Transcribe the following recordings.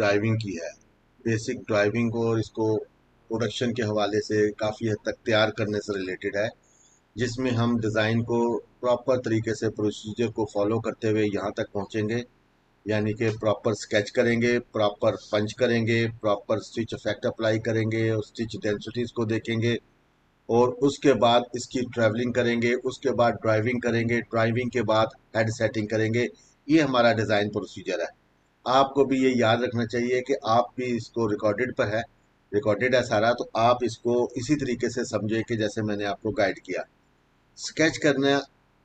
Driving की है, basic driving, और इसको प्रोडक्शन के हवाले से काफ़ी हद तक तैयार करने से रिलेटेड है, जिसमें हम डिज़ाइन को प्रॉपर तरीके से प्रोसीजर को फॉलो करते हुए यहाँ तक पहुँचेंगे। यानी कि प्रॉपर स्केच करेंगे, प्रॉपर पंच करेंगे, प्रॉपर स्टिच इफेक्ट अप्लाई करेंगे और स्टिच डेंसिटीज को देखेंगे, और उसके बाद इसकी ट्रैवलिंग करेंगे, उसके बाद ड्राइविंग करेंगे, ड्राइविंग के बाद हेड सेटिंग करेंगे। ये हमारा डिज़ाइन प्रोसीजर है। आपको भी ये याद रखना चाहिए कि आप भी इसको रिकॉर्डेड पर है, रिकॉर्डेड है सारा, तो आप इसको इसी तरीके से समझे कि जैसे मैंने आपको गाइड किया। स्केच करना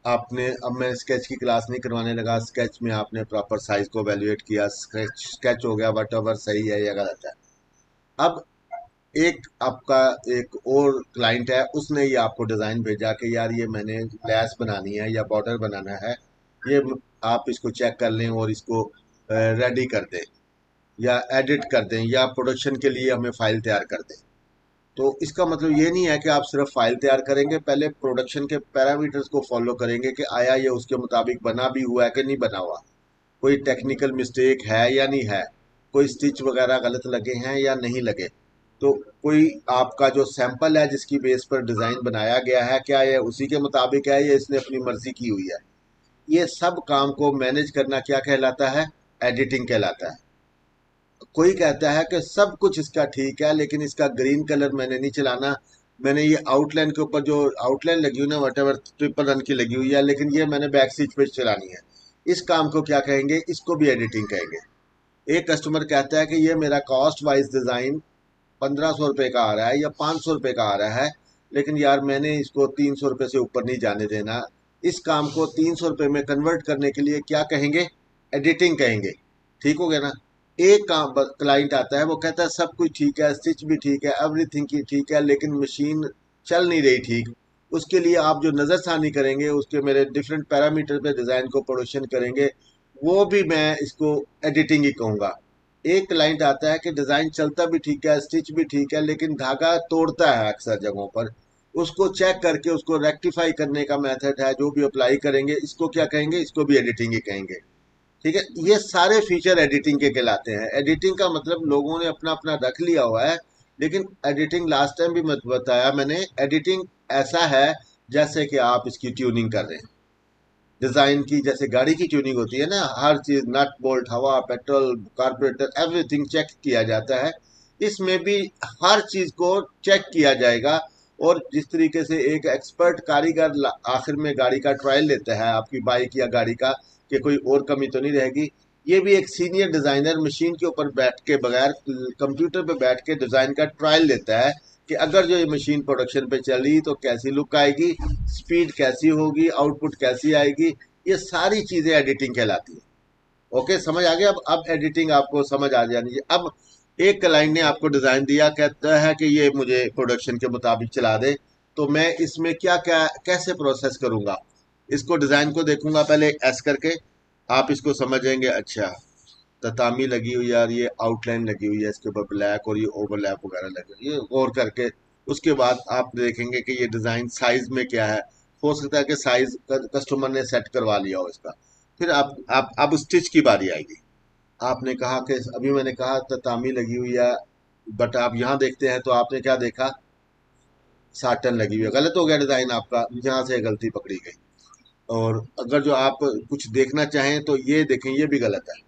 आपने, अब मैं स्केच की क्लास नहीं करवाने लगा, स्केच में आपने प्रॉपर साइज को वैल्यूएट किया, स्केच स्केच हो गया, वट एवर सही है या गलत है। अब एक आपका एक और क्लाइंट है, उसने ये आपको डिज़ाइन भेजा कि यार ये मैंने लैस बनानी है या बॉर्डर बनाना है, ये आप इसको चेक कर लें और इसको रेडी कर दें या एडिट कर दें या प्रोडक्शन के लिए हमें फाइल तैयार कर दें। तो इसका मतलब ये नहीं है कि आप सिर्फ फाइल तैयार करेंगे, पहले प्रोडक्शन के पैरामीटर्स को फॉलो करेंगे कि आया ये उसके मुताबिक बना भी हुआ है कि नहीं बना हुआ, कोई टेक्निकल मिस्टेक है या नहीं है, कोई स्टिच वगैरह गलत लगे हैं या नहीं लगे, तो कोई आपका जो सैंपल है जिसकी बेस पर डिज़ाइन बनाया गया है, क्या ये उसी के मुताबिक है या इसने अपनी मर्जी की हुई है। ये सब काम को मैनेज करना क्या कहलाता है? एडिटिंग कहलाता है। कोई कहता है कि सब कुछ इसका ठीक है लेकिन इसका ग्रीन कलर मैंने नहीं चलाना, मैंने ये आउटलाइन के ऊपर जो आउटलाइन लगी हुई ना, वट एवर ट्रिपल रन की लगी हुई है, लेकिन ये मैंने बैक सीट पे चलानी है। इस काम को क्या कहेंगे? इसको भी एडिटिंग कहेंगे। एक कस्टमर कहता है कि ये मेरा कॉस्ट वाइज डिज़ाइन 1500 रुपये का आ रहा है या 500 रुपये का आ रहा है, लेकिन यार मैंने इसको 300 रुपये से ऊपर नहीं जाने देना। इस काम को 300 रुपये में कन्वर्ट करने के लिए क्या कहेंगे? एडिटिंग कहेंगे। ठीक हो गया ना? एक काम क्लाइंट आता है, वो कहता है सब कुछ ठीक है, स्टिच भी ठीक है, एवरीथिंग की ठीक है, लेकिन मशीन चल नहीं रही ठीक। उसके लिए आप जो नज़रसानी करेंगे, उसके मेरे डिफरेंट पैरामीटर पे डिज़ाइन को प्रोडक्शन करेंगे, वो भी मैं इसको एडिटिंग ही कहूँगा। एक क्लाइंट आता है कि डिज़ाइन चलता भी ठीक है, स्टिच भी ठीक है, लेकिन धागा तोड़ता है अक्सर जगहों पर। उसको चेक करके उसको रेक्टिफाई करने का मेथड है जो भी अप्लाई करेंगे, इसको क्या कहेंगे? इसको भी एडिटिंग ही कहेंगे। ठीक है, ये सारे फीचर एडिटिंग के कहलाते हैं। एडिटिंग का मतलब लोगों ने अपना अपना रख लिया हुआ है, लेकिन एडिटिंग लास्ट टाइम भी मत बताया मैंने, एडिटिंग ऐसा है जैसे कि आप इसकी ट्यूनिंग कर रहे हैं। डिजाइन की जैसे गाड़ी की ट्यूनिंग होती है ना, हर चीज नट बोल्ट हवा पेट्रोल कार्बोरेटर एवरीथिंग चेक किया जाता है, इसमें भी हर चीज को चेक किया जाएगा। और जिस तरीके से एक एक्सपर्ट कारीगर आखिर में गाड़ी का ट्रायल लेता है, आपकी बाइक या गाड़ी का, कि कोई और कमी तो नहीं रहेगी, ये भी एक सीनियर डिजाइनर मशीन के ऊपर बैठ के बगैर कंप्यूटर पे बैठ के डिजाइन का ट्रायल लेता है कि अगर जो ये मशीन प्रोडक्शन पे चली तो कैसी लुक आएगी, स्पीड कैसी होगी, आउटपुट कैसी आएगी। ये सारी चीजें एडिटिंग कहलाती है। ओके, समझ आ गया? अब एडिटिंग आपको समझ आ जानी चाहिए। अब एक क्लाइंट ने आपको डिजाइन दिया, कहता है कि ये मुझे प्रोडक्शन के मुताबिक चला दे, तो मैं इसमें क्या क्या कैसे प्रोसेस करूंगा? इसको डिजाइन को देखूंगा पहले एस करके, आप इसको समझेंगे। अच्छा, ततामी लगी हुई यार, ये आउटलाइन लगी हुई है, इसके ऊपर ब्लैक और ये ओवरलैप वगैरह लगे हुए, ये गौर करके उसके बाद आप देखेंगे कि ये डिज़ाइन साइज में क्या है। हो सकता है कि साइज कस्टमर ने सेट करवा लिया हो इसका। फिर आप अब स्टिच की बारी आएगी। आपने कहा कि अभी मैंने कहा ततामी लगी हुई है, बट आप यहाँ देखते हैं तो आपने क्या देखा? साटन लगी हुई है। गलत हो गया डिज़ाइन आपका, यहाँ से गलती पकड़ी गई। और अगर जो आप कुछ देखना चाहें तो ये देखें, ये भी गलत है,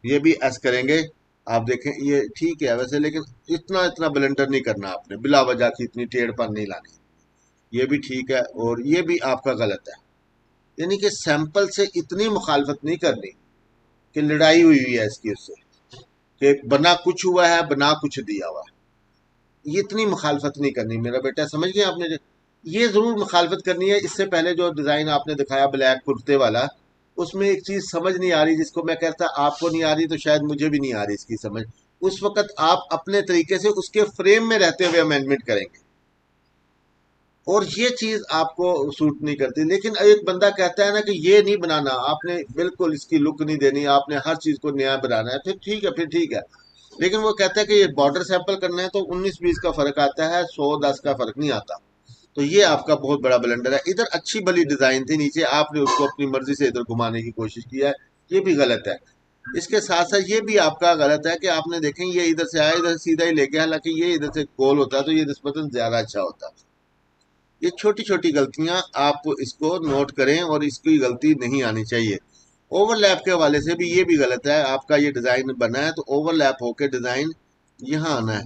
ये भी एस करेंगे। आप देखें ये ठीक है वैसे, लेकिन इतना इतना ब्लेंडर नहीं करना आपने, बिला वजह की इतनी टेढ़ पर नहीं लानी। ये भी ठीक है और ये भी आपका गलत है। यानी कि सैंपल से इतनी मुखालफत नहीं करनी कि लड़ाई हुई हुई है इसकी उससे, कि बना कुछ हुआ है बना कुछ दिया हुआ है। ये इतनी मुखालफत नहीं करनी मेरा बेटा, समझ गए आपने? ये जरूर मुखालफत करनी है। इससे पहले जो डिजाइन आपने दिखाया ब्लैक कुर्ते वाला, उसमें एक चीज समझ नहीं आ रही, जिसको मैं कहता आपको नहीं आ रही तो शायद मुझे भी नहीं आ रही इसकी समझ। उस वक्त आप अपने तरीके से उसके फ्रेम में रहते हुए अमेंडमेंट करेंगे, और ये चीज आपको सूट नहीं करती। लेकिन एक बंदा कहता है ना कि ये नहीं बनाना, आपने बिल्कुल इसकी लुक नहीं देनी, आपने हर चीज को नया बनाना है, फिर ठीक है, फिर ठीक है। लेकिन वो कहता है कि ये बॉर्डर सैंपल करना है तो 19-20 का फर्क आता है, 100-10 का फर्क नहीं आता। तो ये आपका बहुत बड़ा ब्लंडर है। इधर अच्छी भली डिजाइन थी, नीचे आपने उसको अपनी मर्जी से इधर घुमाने की कोशिश की है, ये भी गलत है। इसके साथ साथ ये भी आपका गलत है कि आपने देखें ये इधर से आया, इधर सीधा ही लेके, हालांकि ये इधर से गोल होता है तो ये निस्बतन ज्यादा अच्छा होता है। ये छोटी छोटी गलतियां आप इसको नोट करें और इसकी गलती नहीं आनी चाहिए। ओवरलैप के हवाले से भी ये भी गलत है। आपका ये डिजाइन बना है तो ओवरलैप होके डिजाइन यहाँ आना है,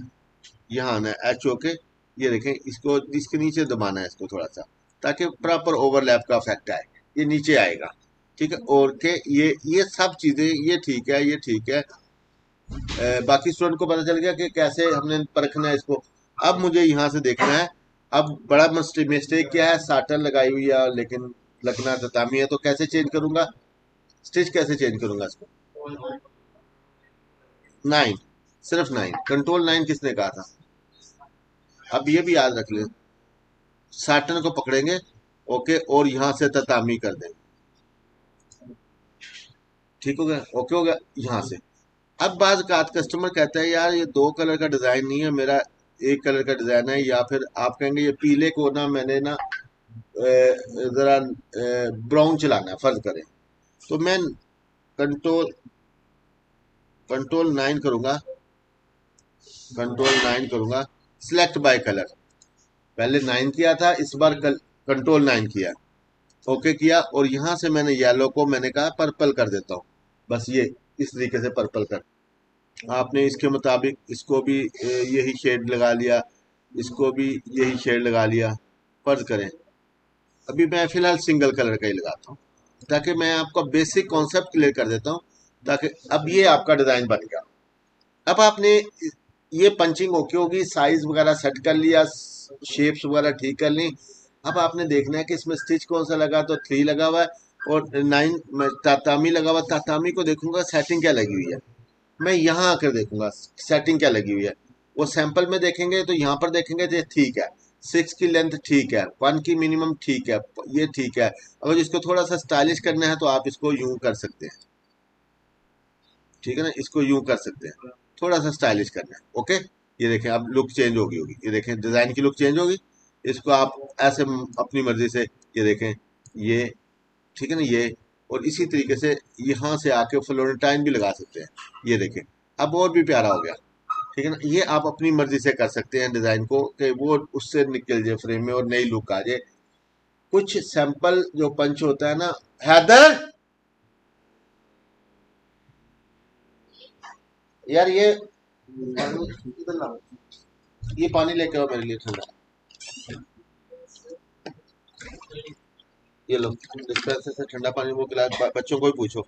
यहाँ आना है एच ओके। ये देखें, इसको इसके नीचे दबाना है इसको थोड़ा सा, ताकि प्रॉपर ओवरलैप का इफेक्ट आए। ये नीचे आएगा, ठीक है। और के ये सब चीजें ये ठीक है, ये ठीक है। बाकी स्टूडेंट को पता चल गया कि कैसे हमने परखना है इसको। अब मुझे यहाँ से देखना है। अब बड़ा मिस्टेक क्या है, साटन लगाई हुई है लेकिन लगना ततामी है, तो कैसे चेंज करूंगा, स्टिच कैसे चेंज करूंगा इसको। 9, सिर्फ 9, कंट्रोल 9 किसने कहा था। अब ये भी याद रख लें, साटन को पकड़ेंगे, ओके, और यहां से ततामी कर देंगे, ठीक हो गया, ओके हो गया यहां से। अब बाज का कस्टमर कहता है यार ये दो कलर का डिजाइन नहीं है मेरा, एक कलर का डिजाइन है। या फिर आप कहेंगे ये पीले को ना मैंने ना जरा ब्राउन चलाना है, फर्ज करें। तो मैं कंट्रोल कंट्रोल 9 करूंगा, कंट्रोल 9 करूंगा, सिलेक्ट बाय कलर। पहले 9 किया था, इस बार कंट्रोल 9 किया, ओके किया, और यहां से मैंने येलो को मैंने कहा पर्पल कर देता हूँ। बस ये इस तरीके से पर्पल कर, आपने इसके मुताबिक इसको भी यही शेड लगा लिया, इसको भी यही शेड लगा लिया, फर्ज करें। अभी मैं फिलहाल सिंगल कलर का ही लगाता हूँ, ताकि मैं आपका बेसिक कॉन्सेप्ट क्लियर कर देता हूँ, ताकि अब ये आपका डिजाइन बन गया। अब आपने ये पंचिंग ओके होगी, साइज वगैरह सेट कर लिया, शेप्स वगैरह ठीक कर ली। अब आपने देखना है कि इसमें स्टिच कौन सा लगा, तो 3 लगा हुआ है, और 9 तातामी लगा हुआ। तातामी को देखूंगा सेटिंग क्या लगी हुई है, मैं यहाँ आकर देखूंगा सेटिंग क्या लगी हुई है। वो सैंपल में देखेंगे तो यहाँ पर देखेंगे तो ठीक है, 6 की लेंथ ठीक है, 1 की मिनिमम ठीक है, ये ठीक है। अगर इसको थोड़ा सा स्टाइलिश करना है तो आप इसको यूं कर सकते हैं, ठीक है ना, इसको यूं कर सकते हैं, थोड़ा सा स्टाइलिश करना है, ओके। ये देखें अब लुक चेंज होगी होगी, ये देखें डिजाइन की लुक चेंज होगी। इसको आप ऐसे अपनी मर्जी से, ये देखें, ये ठीक है ना, ये, और इसी तरीके से यहाँ से आके फ्लोरेंटाइन भी लगा सकते हैं। ये देखें अब और भी प्यारा हो गया, ठीक है ना। ये आप अपनी मर्जी से कर सकते हैं डिजाइन को, कि वो उससे निकल जाए फ्रेम में और नई लुक आ जाए। कुछ सैंपल जो पंच होता है ना, हैदर यार ये पानी लेके आओ मेरे लिए ठंडा, ये लो डिस्पेंसर से ठंडा पानी, वो गिलास बच्चों को ही पूछो।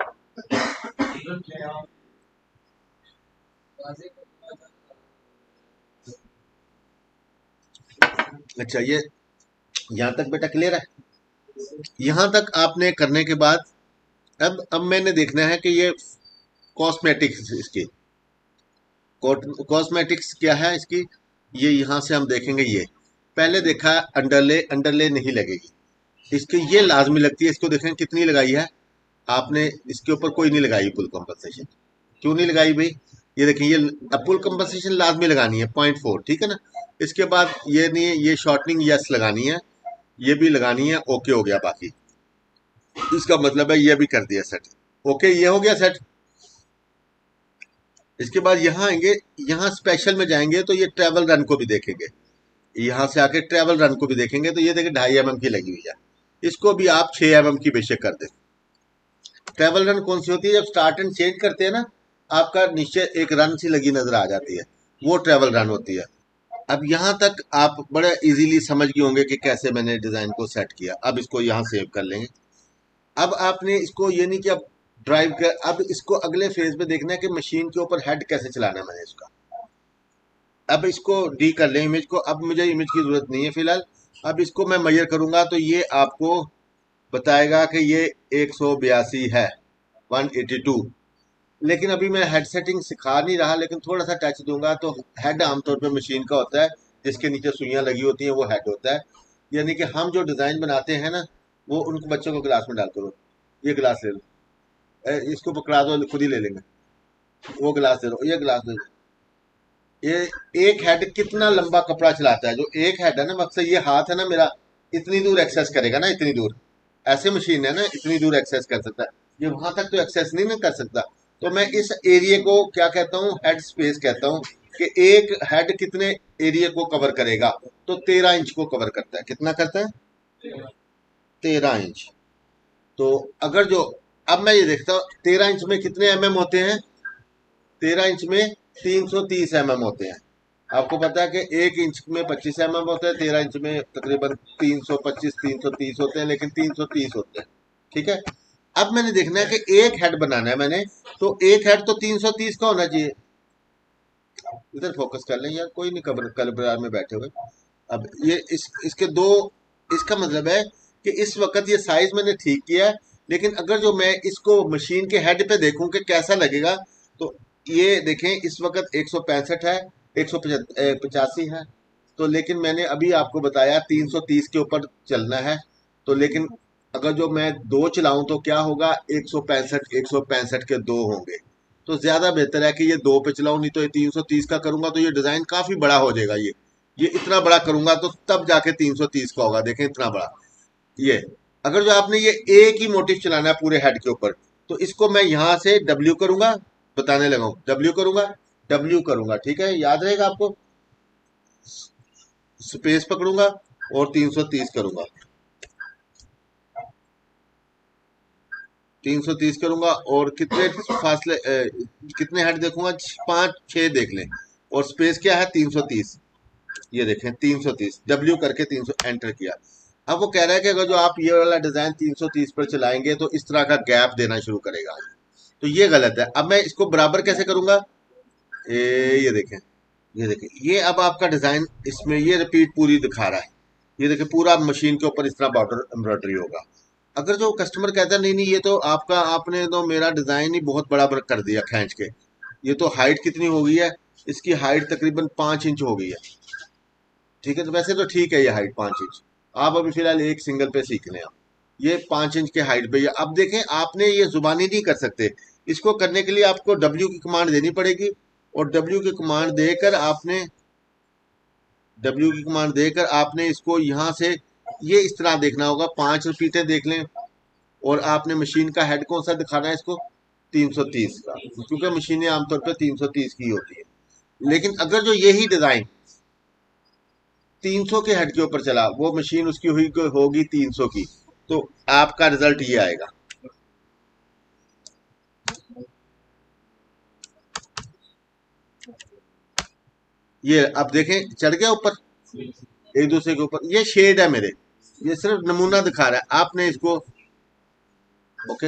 अच्छा, ये यहाँ तक बेटा क्लियर है। यहाँ तक आपने करने के बाद अब मैंने देखना है कि ये कॉस्मेटिक्स इसकी, कॉस्मेटिक्स क्या है इसकी, ये यहाँ से हम देखेंगे। ये पहले देखा है अंडरले, अंडरले नहीं लगेगी इसकी, ये लाजमी लगती है। इसको देखें कितनी लगाई है आपने, इसके ऊपर कोई नहीं लगाई पुल कंपनसेशन। क्यों नहीं लगाई भाई, ये देखें, ये पुल कंपनसेशन लाजमी लगानी है 0.4, ठीक है ना। इसके बाद ये नहीं है, ये शॉर्टनिंग यस लगानी है, ये भी लगानी है, ओके हो गया। बाकी इसका मतलब है ये भी कर दिया सेट, ओके, ये हो गया सेट। इसके बाद यहाँ आएंगे, यहाँ स्पेशल में जाएंगे तो ये ट्रेवल रन को भी देखेंगे। यहाँ से आके ट्रेवल रन को भी देखेंगे तो ये देखिए 2.5 mm की लगी हुई है, इसको भी आप 6 mm की बेशक कर दें। ट्रेवल रन कौन सी होती है, जब स्टार्ट एंड चेंज करते हैं ना, आपका नीचे एक रन सी लगी नजर आ जाती है, वो ट्रेवल रन होती है। अब यहाँ तक आप बड़े इजीली समझ गए होंगे कि कैसे मैंने डिजाइन को सेट किया। अब इसको यहाँ सेव कर लेंगे। अब आपने इसको ये नहीं कि अब ड्राइव कर, अब इसको अगले फेज में देखना है कि मशीन के ऊपर हेड कैसे चलाना है मैंने इसका। अब इसको डी कर लें इमेज को, अब मुझे इमेज की जरूरत नहीं है फिलहाल। अब इसको मैं मेजर करूंगा तो ये आपको बताएगा कि ये 182 है, 182। लेकिन अभी मैं हेड सेटिंग सिखा नहीं रहा, लेकिन थोड़ा सा टच दूंगा। तो हेड आमतौर पे मशीन का होता है, जिसके नीचे सुइयां लगी होती हैं, वो हेड होता है। यानी कि हम जो डिजाइन बनाते हैं ना, वो उनको बच्चों को गिलास में डाल करो, ये गिलास ले लो, इसको पकड़ा दो खुद ही ले लेंगे, वो गिलास दे दो, ये गिलास दे दो। ये एक हेड कितना लंबा कपड़ा चलाता है, जो एक हेड है ना, मकसद ये हाथ है ना मेरा, इतनी दूर एक्सेस करेगा ना, इतनी दूर। ऐसे मशीन है ना, इतनी दूर एक्सेस कर सकता है, ये वहां तक तो एक्सेस नहीं ना कर सकता। तो मैं इस एरिया को क्या कहता हूँ, हेड स्पेस कहता हूँ, कि एक हेड कितने एरिया को कवर करेगा। तो 13 इंच को कवर करता है। कितना करता है? 13 इंच। तो अगर जो, अब मैं ये देखता हूँ 13 इंच में कितने एमएम होते हैं। 13 इंच में 330 mm होते हैं। आपको पता है कि 1 इंच में 25 mm होते हैं, 13 इंच में तकरीबन 325 330 होते हैं, लेकिन 330 होते हैं। ठीक है। अब मैंने देखना है कि एक हेड बनाना है मैंने, तो एक हेड तो 330 का होना चाहिए। इधर फोकस कर लें यार, कोई नहीं, कब्र कल बाजार में बैठे हुए। अब ये इसके दो, इसका मतलब है कि इस वक्त ये साइज मैंने ठीक किया है, लेकिन अगर जो मैं इसको मशीन के हेड पे देखूं कि कैसा लगेगा, तो ये देखें इस वक्त 165 है, 185 है। तो लेकिन मैंने अभी आपको बताया 330 के ऊपर चलना है। तो लेकिन अगर जो मैं दो चलाऊं तो क्या होगा, 165 के दो होंगे। तो ज्यादा बेहतर है कि ये दो पे चलाऊं, नहीं तो ये 330 का करूंगा तो ये डिजाइन काफी बड़ा हो जाएगा। ये इतना बड़ा करूंगा तो तब जाके 330 का होगा। देखें इतना बड़ा ये। अगर जो आपने ये एक ही मोटिव चलाना है पूरे हेड के ऊपर, तो इसको मैं यहां से डब्ल्यू करूंगा, बताने लगा हूं, डब्ल्यू करूंगा, डब्ल्यू करूंगा, ठीक है, याद रहेगा आपको। स्पेस पकड़ूंगा और 330 करूंगा, 330 करूंगा, और कितने फासले कितने हेड देखूंगा, 5 6 देख लें। और स्पेस क्या है, 330। ये देखें 330, डब्ल्यू करके 300 एंटर किया। अब वो कह रहा है कि अगर जो आप ये वाला डिजाइन 330 पर चलाएंगे तो इस तरह का गैप देना शुरू करेगा। तो ये गलत है। अब मैं इसको बराबर कैसे करूंगा, ये देखें, ये देखें, ये अब आपका डिजाइन इसमें ये रिपीट पूरी दिखा रहा है। ये देखें पूरा मशीन के ऊपर इस तरह बॉर्डर एम्ब्रॉयडरी होगा। अगर जो कस्टमर कहता है नहीं नहीं, ये तो आपका, आपने तो मेरा डिजाइन ही बहुत बड़ा कर दिया खींच के, ये तो हाइट कितनी हो गई है, इसकी हाइट तकरीबन 5 इंच हो गई है। ठीक है, तो वैसे तो ठीक है ये हाइट 5 इंच। आप अभी फिलहाल एक सिंगल पे सीख लें आप। ये 5 इंच के हाइट पे। ये अब देखें, आपने ये जुबानी नहीं कर सकते। इसको करने के लिए आपको डब्ल्यू की कमांड देनी पड़ेगी, और डब्ल्यू की कमांड देकर आपने, डब्ल्यू की कमांड देकर आपने इसको यहां से ये इस तरह देखना होगा। 5 रिपीटें देख लें। और आपने मशीन का हेड कौन सा दिखाना है इसको, 330 का, क्योंकि मशीनें आमतौर पर 330 की होती है। लेकिन अगर जो यही डिजाइन 300 के हेड के ऊपर चला, वो मशीन उसकी हुई होगी 300 की, तो आपका रिजल्ट ये आएगा। ये अब देखें चढ़ गया ऊपर, एक दूसरे के ऊपर। ये शेड है मेरे, ये सिर्फ नमूना दिखा रहा है। आपने इसको, ओके,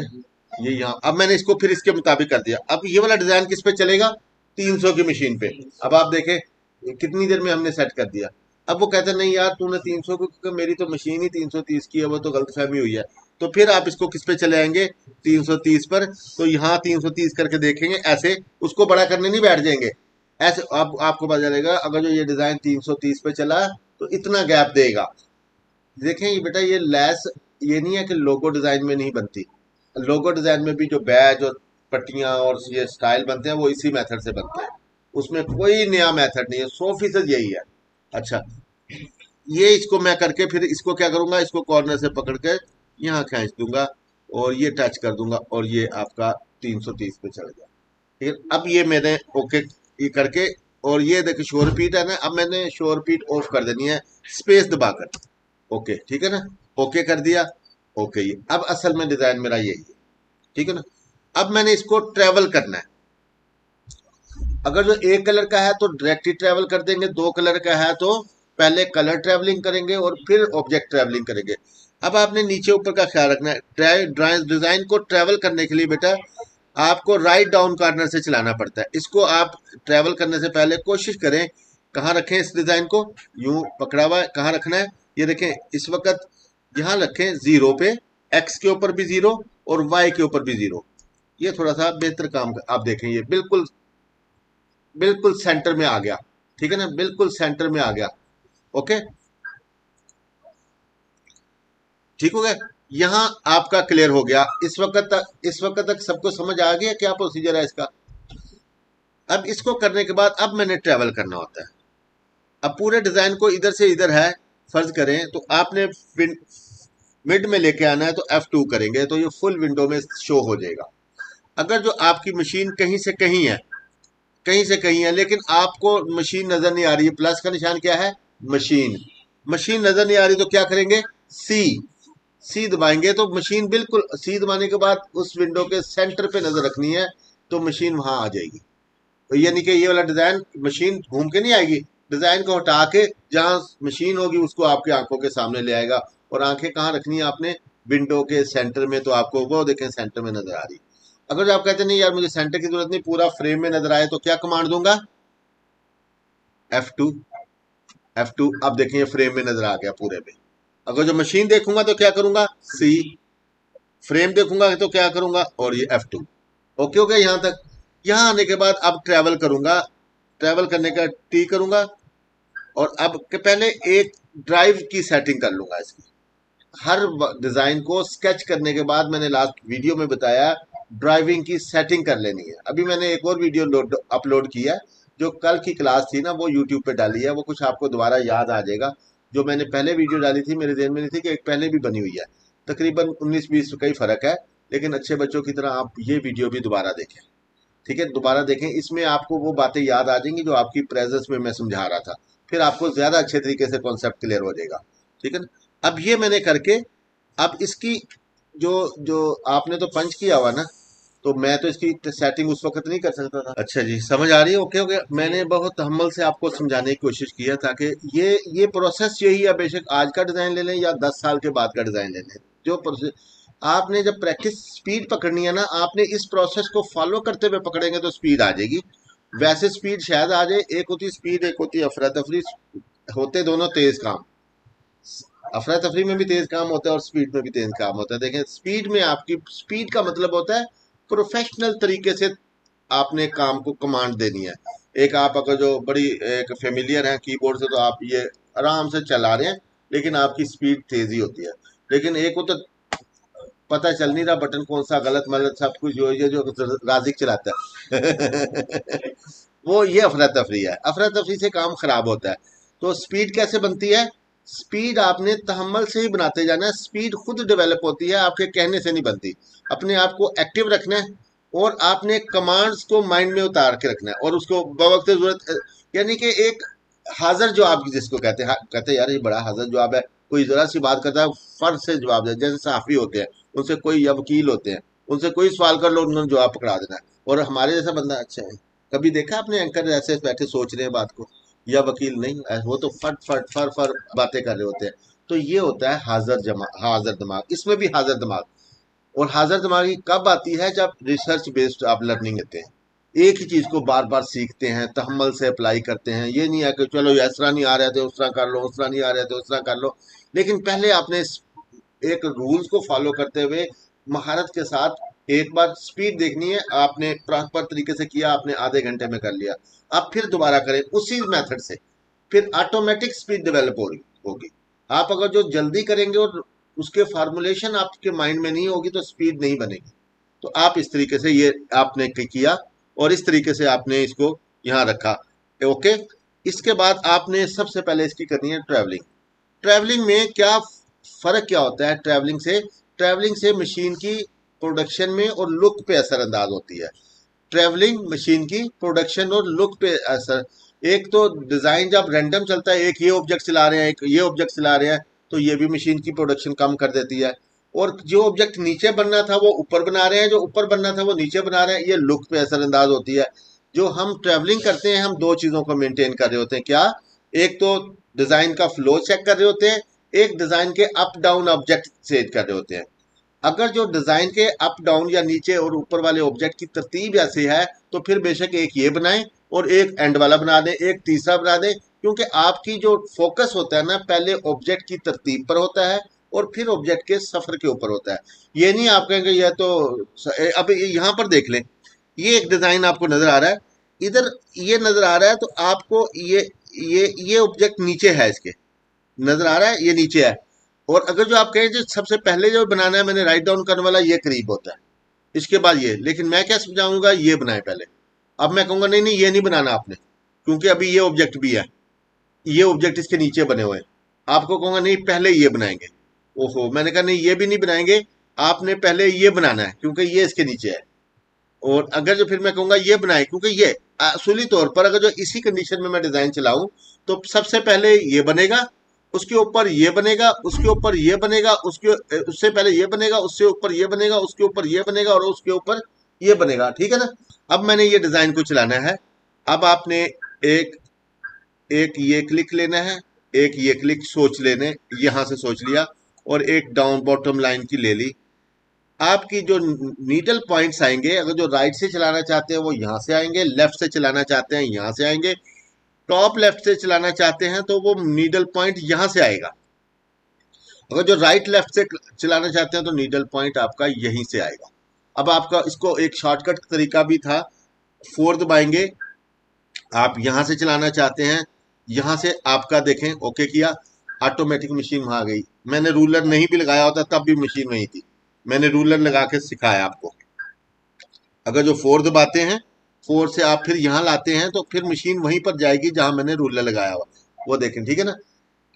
ये यहाँ, अब मैंने इसको फिर इसके मुताबिक कर दिया। अब ये वाला डिजाइन किस पे चलेगा, 300 की मशीन पे। अब आप देखें कितनी देर में हमने सेट कर दिया। अब वो कहते हैं नहीं यार तूने 300 को, क्योंकि मेरी तो मशीन ही 330 की है, वो तो गलतफहमी हुई है। तो फिर आप इसको किस पे चले आएंगे, 330 पर। तो यहाँ 330 करके देखेंगे, ऐसे उसको बड़ा करने नहीं बैठ जाएंगे। ऐसे अब आपको पता चलेगा अगर जो ये डिजाइन 330 पे चला तो इतना गैप देगा। देखें ये बेटा, ये लैस, ये नहीं है कि लोगो डिजाइन में नहीं बनती। लोगो डिजाइन में भी जो बैज और पट्टियां और ये स्टाइल बनते हैं वो इसी मेथड से बनते हैं। उसमें कोई नया मेथड नहीं है, 100% यही है। अच्छा, ये इसको मैं करके फिर इसको क्या करूंगा, इसको कॉर्नर से पकड़ के यहाँ खींच दूंगा, और ये टच कर दूंगा, और ये आपका 330 पे चढ़ गया। ठीक है, अब ये मैंने ओके ये करके, और ये देखिए शो रिपीट है ना, अब मैंने शो रिपीट ऑफ कर देनी है स्पेस दबाकर। ओके ठीक है ना, ओके कर दिया। ओके, ये अब असल में डिजाइन मेरा यही है। ठीक है ना। अब मैंने इसको ट्रेवल करना है। अगर जो एक कलर का है तो डायरेक्ट ही ट्रेवल कर देंगे, दो कलर का है तो पहले कलर ट्रेवलिंग करेंगे और फिर ऑब्जेक्ट ट्रेवलिंग करेंगे। अब आपने नीचे ऊपर का ख्याल रखना है। डिजाइन को ट्रेवल करने के लिए बेटा आपको राइट डाउन कॉर्नर से चलाना पड़ता है। इसको आप ट्रेवल करने से पहले कोशिश करें, कहाँ रखें इस डिजाइन को, यूं पकड़ा हुआ है, कहाँ रखना है, ये देखें इस वक्त यहाँ रखें जीरो पे, एक्स के ऊपर भी जीरो और वाई के ऊपर भी जीरो। ये थोड़ा सा बेहतर काम आप देखें, ये बिल्कुल बिल्कुल सेंटर में आ गया। ठीक है ना, बिल्कुल सेंटर में आ गया। ओके, ठीक हो गया। यहाँ आपका क्लियर हो गया। इस वक्त तक सबको समझ आ गया क्या प्रोसीजर है इसका। अब इसको करने के बाद अब मैंने ट्रेवल करना होता है। अब पूरे डिजाइन को इधर से इधर है, फर्ज करें तो आपने मिड में लेके आना है, तो F2 करेंगे तो ये फुल विंडो में शो हो जाएगा। अगर जो आपकी मशीन कहीं से कहीं है, कहीं से कहीं है, लेकिन आपको मशीन नजर नहीं आ रही है, प्लस का निशान क्या है, मशीन, मशीन नजर नहीं आ रही, तो क्या करेंगे, सी, सी दबाएंगे तो मशीन बिल्कुल, सी दबाने के बाद उस विंडो के सेंटर पे नजर रखनी है, तो मशीन वहां आ जाएगी। तो यानी कि ये वाला डिजाइन, मशीन घूम के नहीं आएगी, डिजाइन को हटा के जहां मशीन होगी उसको आपकी आंखों के सामने ले आएगा। और आंखें कहाँ रखनी है आपने, विंडो के सेंटर में, तो आपको वो देखें सेंटर में नजर आ रही। अगर जो आप कहते नहीं यार मुझे सेंटर की जरूरत नहीं, पूरा फ्रेम में नजर आए, तो क्या कमांड दूंगा, F2, F2, अब देखें ये फ्रेम में नजर आ गया पूरे में। अगर जो मशीन देखूंगा तो क्या करूंगा, सी, फ्रेम देखूंगा तो क्या करूंगा, और ये F2। ओके हो गया यहां तक। यहां आने के बाद अब ट्रेवल करूंगा, ट्रेवल करने का टी करूंगा, और अब के पहले एक ड्राइव की सेटिंग कर लूंगा इसकी। हर डिजाइन को स्केच करने के बाद मैंने लास्ट वीडियो में बताया ड्राइविंग की सेटिंग कर लेनी है। अभी मैंने एक और वीडियो अपलोड किया, जो कल की क्लास थी ना वो यूट्यूब पे डाली है, वो कुछ आपको दोबारा याद आ जाएगा। जो मैंने पहले वीडियो डाली थी मेरे ध्यान में नहीं थी कि एक पहले भी बनी हुई है, तकरीबन 19-20 का ही फर्क है, लेकिन अच्छे बच्चों की तरह आप ये वीडियो भी दोबारा देखें। ठीक है, दोबारा देखें, इसमें आपको वो बातें याद आ जाएंगी जो आपकी प्रेजेंस में मैं समझा रहा था, फिर आपको ज्यादा अच्छे तरीके से कॉन्सेप्ट क्लियर हो जाएगा। ठीक है ना, अब ये मैंने करके, अब इसकी जो जो आपने तो पंच किया हुआ ना, तो मैं तो इसकी सेटिंग उस वक्त नहीं कर सकता था। अच्छा जी, समझ आ रही है, ओके ओके, मैंने बहुत तहम्मुल से आपको समझाने की कोशिश किया ताकि ये प्रोसेस यही है, बेशक आज का डिजाइन ले लें या 10 साल के बाद का डिजाइन ले लें, जो प्रोसेस आपने जब प्रैक्टिस स्पीड पकड़नी है ना, आपने इस प्रोसेस को फॉलो करते हुए पकड़ेंगे तो स्पीड आ जाएगी। वैसे स्पीड शायद आ जाए, एक होती स्पीड, एक होती अफरा तफरी, होते दोनों तेज काम। अफरा तफरी में भी तेज काम होता है और स्पीड में भी तेज काम होता है। देखें स्पीड में, आपकी स्पीड का मतलब होता है प्रोफेशनल तरीके से आपने काम को कमांड देनी है। एक आप अगर जो बड़ी एक फेमिलियर है कीबोर्ड से, तो आप ये आराम से चला रहे हैं, लेकिन आपकी स्पीड तेजी होती है। लेकिन एक को तो पता चल नहीं रहा बटन कौन सा गलत मलत सब कुछ, जो राजिक चलाता है वो ये अफरा तफरी है, अफरा तफरी से काम खराब होता है। तो स्पीड कैसे बनती है, स्पीड आपने तहम्मल से ही बनाते जाना है, स्पीड खुद डेवलप होती है, आपके कहने से नहीं बनती। अपने आप को एक्टिव रखना है, और आपने कमांड्स को माइंड में उतार के रखना है, और उसको बवक्त जरूरत, यानी कि एक हाजिर जवाब जिसको कहते हैं, कहते हैं यार ये बड़ा हाजिर जवाब है, कोई जरा सी बात करता है फर्ज से जवाब दे, जैसे सहाफी होते हैं, उनसे कोई, या वकील होते हैं, उनसे कोई सवाल कर लो उन्होंने जवाब पकड़ा देना है। और हमारे जैसा बंदा, अच्छा है, कभी देखा आपने एंकर ऐसे बैठे सोच रहे हैं बात को, या वकील नहीं, वो तो फट फट फर फर बातें कर रहे होते हैं। तो ये होता है हाजिर दिमाग, इसमें भी हाजिर दिमाग। और हाजिर दिमागी कब आती है, जब रिसर्च बेस्ड आप लर्निंग लेते हैं, एक ही चीज को बार बार सीखते हैं, तहम्मल से अप्लाई करते हैं। ये नहीं है कि चलो इस तरह नहीं आ रहे थे उस तरह कर लो, उस तरह नहीं आ रहे थे उस तरह कर लो, लेकिन पहले आपने एक रूल्स को फॉलो करते हुए महारत के साथ एक बार स्पीड देखनी है, आपने प्रॉपर तरीके से किया, आपने आधे घंटे में कर लिया, अब फिर दोबारा करें उसी मेथड से, फिर ऑटोमेटिक स्पीड डेवलप होगी। आप अगर जो जल्दी करेंगे और उसके फार्मूलेशन आपके माइंड में नहीं होगी, तो स्पीड नहीं बनेगी। तो आप इस तरीके से ये आपने किया, और इस तरीके से आपने इसको यहाँ रखा, ओके। इसके बाद आपने सबसे पहले इसकी करनी है ट्रैवलिंग। ट्रैवलिंग में क्या फर्क क्या होता है, ट्रैवलिंग से, ट्रैवलिंग से मशीन की प्रोडक्शन में और लुक पे असर अंदाज होती है। ट्रैवलिंग मशीन की प्रोडक्शन और लुक पे असर, एक तो डिजाइन जब रैंडम चलता है, एक ये ऑब्जेक्ट चला रहे हैं, एक ये ऑब्जेक्ट चला रहे हैं, तो ये भी मशीन की प्रोडक्शन कम कर देती है। और जो ऑब्जेक्ट नीचे बनना था वो ऊपर बना रहे हैं, जो ऊपर बनना था वो नीचे बना रहे हैं, ये लुक पे असर अंदाज होती है। जो हम ट्रैवलिंग करते हैं, हम दो चीजों को मेंटेन कर रहे होते हैं, क्या, एक तो डिजाइन का फ्लो चेक कर रहे होते हैं, एक डिजाइन के अप डाउन ऑब्जेक्ट चेंज कर रहे होते हैं। अगर जो डिजाइन के अप डाउन या नीचे और ऊपर वाले ऑब्जेक्ट की तरतीब ऐसी है, तो फिर बेशक एक ये बनाएं और एक एंड वाला बना दें, एक तीसरा बना दें, क्योंकि आपकी जो फोकस होता है ना, पहले ऑब्जेक्ट की तरतीब पर होता है और फिर ऑब्जेक्ट के सफर के ऊपर होता है। ये नहीं आप कहेंगे यह तो, अब यहाँ पर देख लें, ये एक डिजाइन आपको नजर आ रहा है, इधर ये नजर आ रहा है, तो आपको ये ऑब्जेक्ट नीचे है, इसके नजर आ रहा है, ये नीचे है। और अगर जो आप कहें जो सबसे पहले जो बनाना है मैंने राइट डाउन करने वाला, ये करीब होता है, इसके बाद ये, लेकिन मैं क्या समझाऊंगा, ये बनाए पहले। अब मैं कहूंगा नहीं नहीं ये नहीं बनाना आपने, क्योंकि अभी ये ऑब्जेक्ट भी है, ये ऑब्जेक्ट इसके नीचे बने हुए हैं, आपको कहूंगा नहीं पहले ये बनाएंगे। ओहो, मैंने कहा नहीं ये भी नहीं बनाएंगे, आपने पहले ये बनाना है क्योंकि ये इसके नीचे है। और अगर जो फिर मैं कहूंगा ये बनाए, क्योंकि ये असुली तौर पर अगर जो इसी कंडीशन में मैं डिजाइन चलाऊं तो सबसे पहले ये बनेगा, उसके ऊपर ये बनेगा, उसके ऊपर ये बनेगा, उससे पहले ये बनेगा, उससे ऊपर ये बनेगा, उसके ऊपर ये बनेगा और उसके ऊपर ये बनेगा, ठीक है ना। अब मैंने ये डिजाइन को चलाना है। अब आपने एक एक ये क्लिक लेना है, एक ये क्लिक सोच लेने, यहां से सोच लिया, और एक डाउन बॉटम लाइन की ले ली। आपकी जो नीडल पॉइंट्स आएंगे, अगर जो राइट से चलाना चाहते हैं वो यहां से आएंगे, लेफ्ट से चलाना चाहते हैं यहां से आएंगे, टॉप लेफ्ट से चलाना चाहते हैं तो वो नीडल पॉइंट यहां से आएगा। अगर जो राइट लेफ्ट से चलाना चाहते हैं तो नीडल पॉइंट आपका यहीं से आएगा। अब आपका इसको एक शॉर्टकट तरीका भी था, फोर दबाएंगे, आप यहां से चलाना चाहते हैं, यहां से आपका देखें ओके किया, ऑटोमेटिक मशीन वहां गई। मैंने रूलर नहीं भी लगाया होता तब भी मशीन वहीं थी, मैंने रूलर लगा के सिखाया आपको। अगर जो फोर दबाते हैं, फोर से आप फिर यहाँ लाते हैं तो फिर मशीन वहीं पर जाएगी जहां मैंने रूलर लगाया हुआ, वो देखें, ठीक है ना।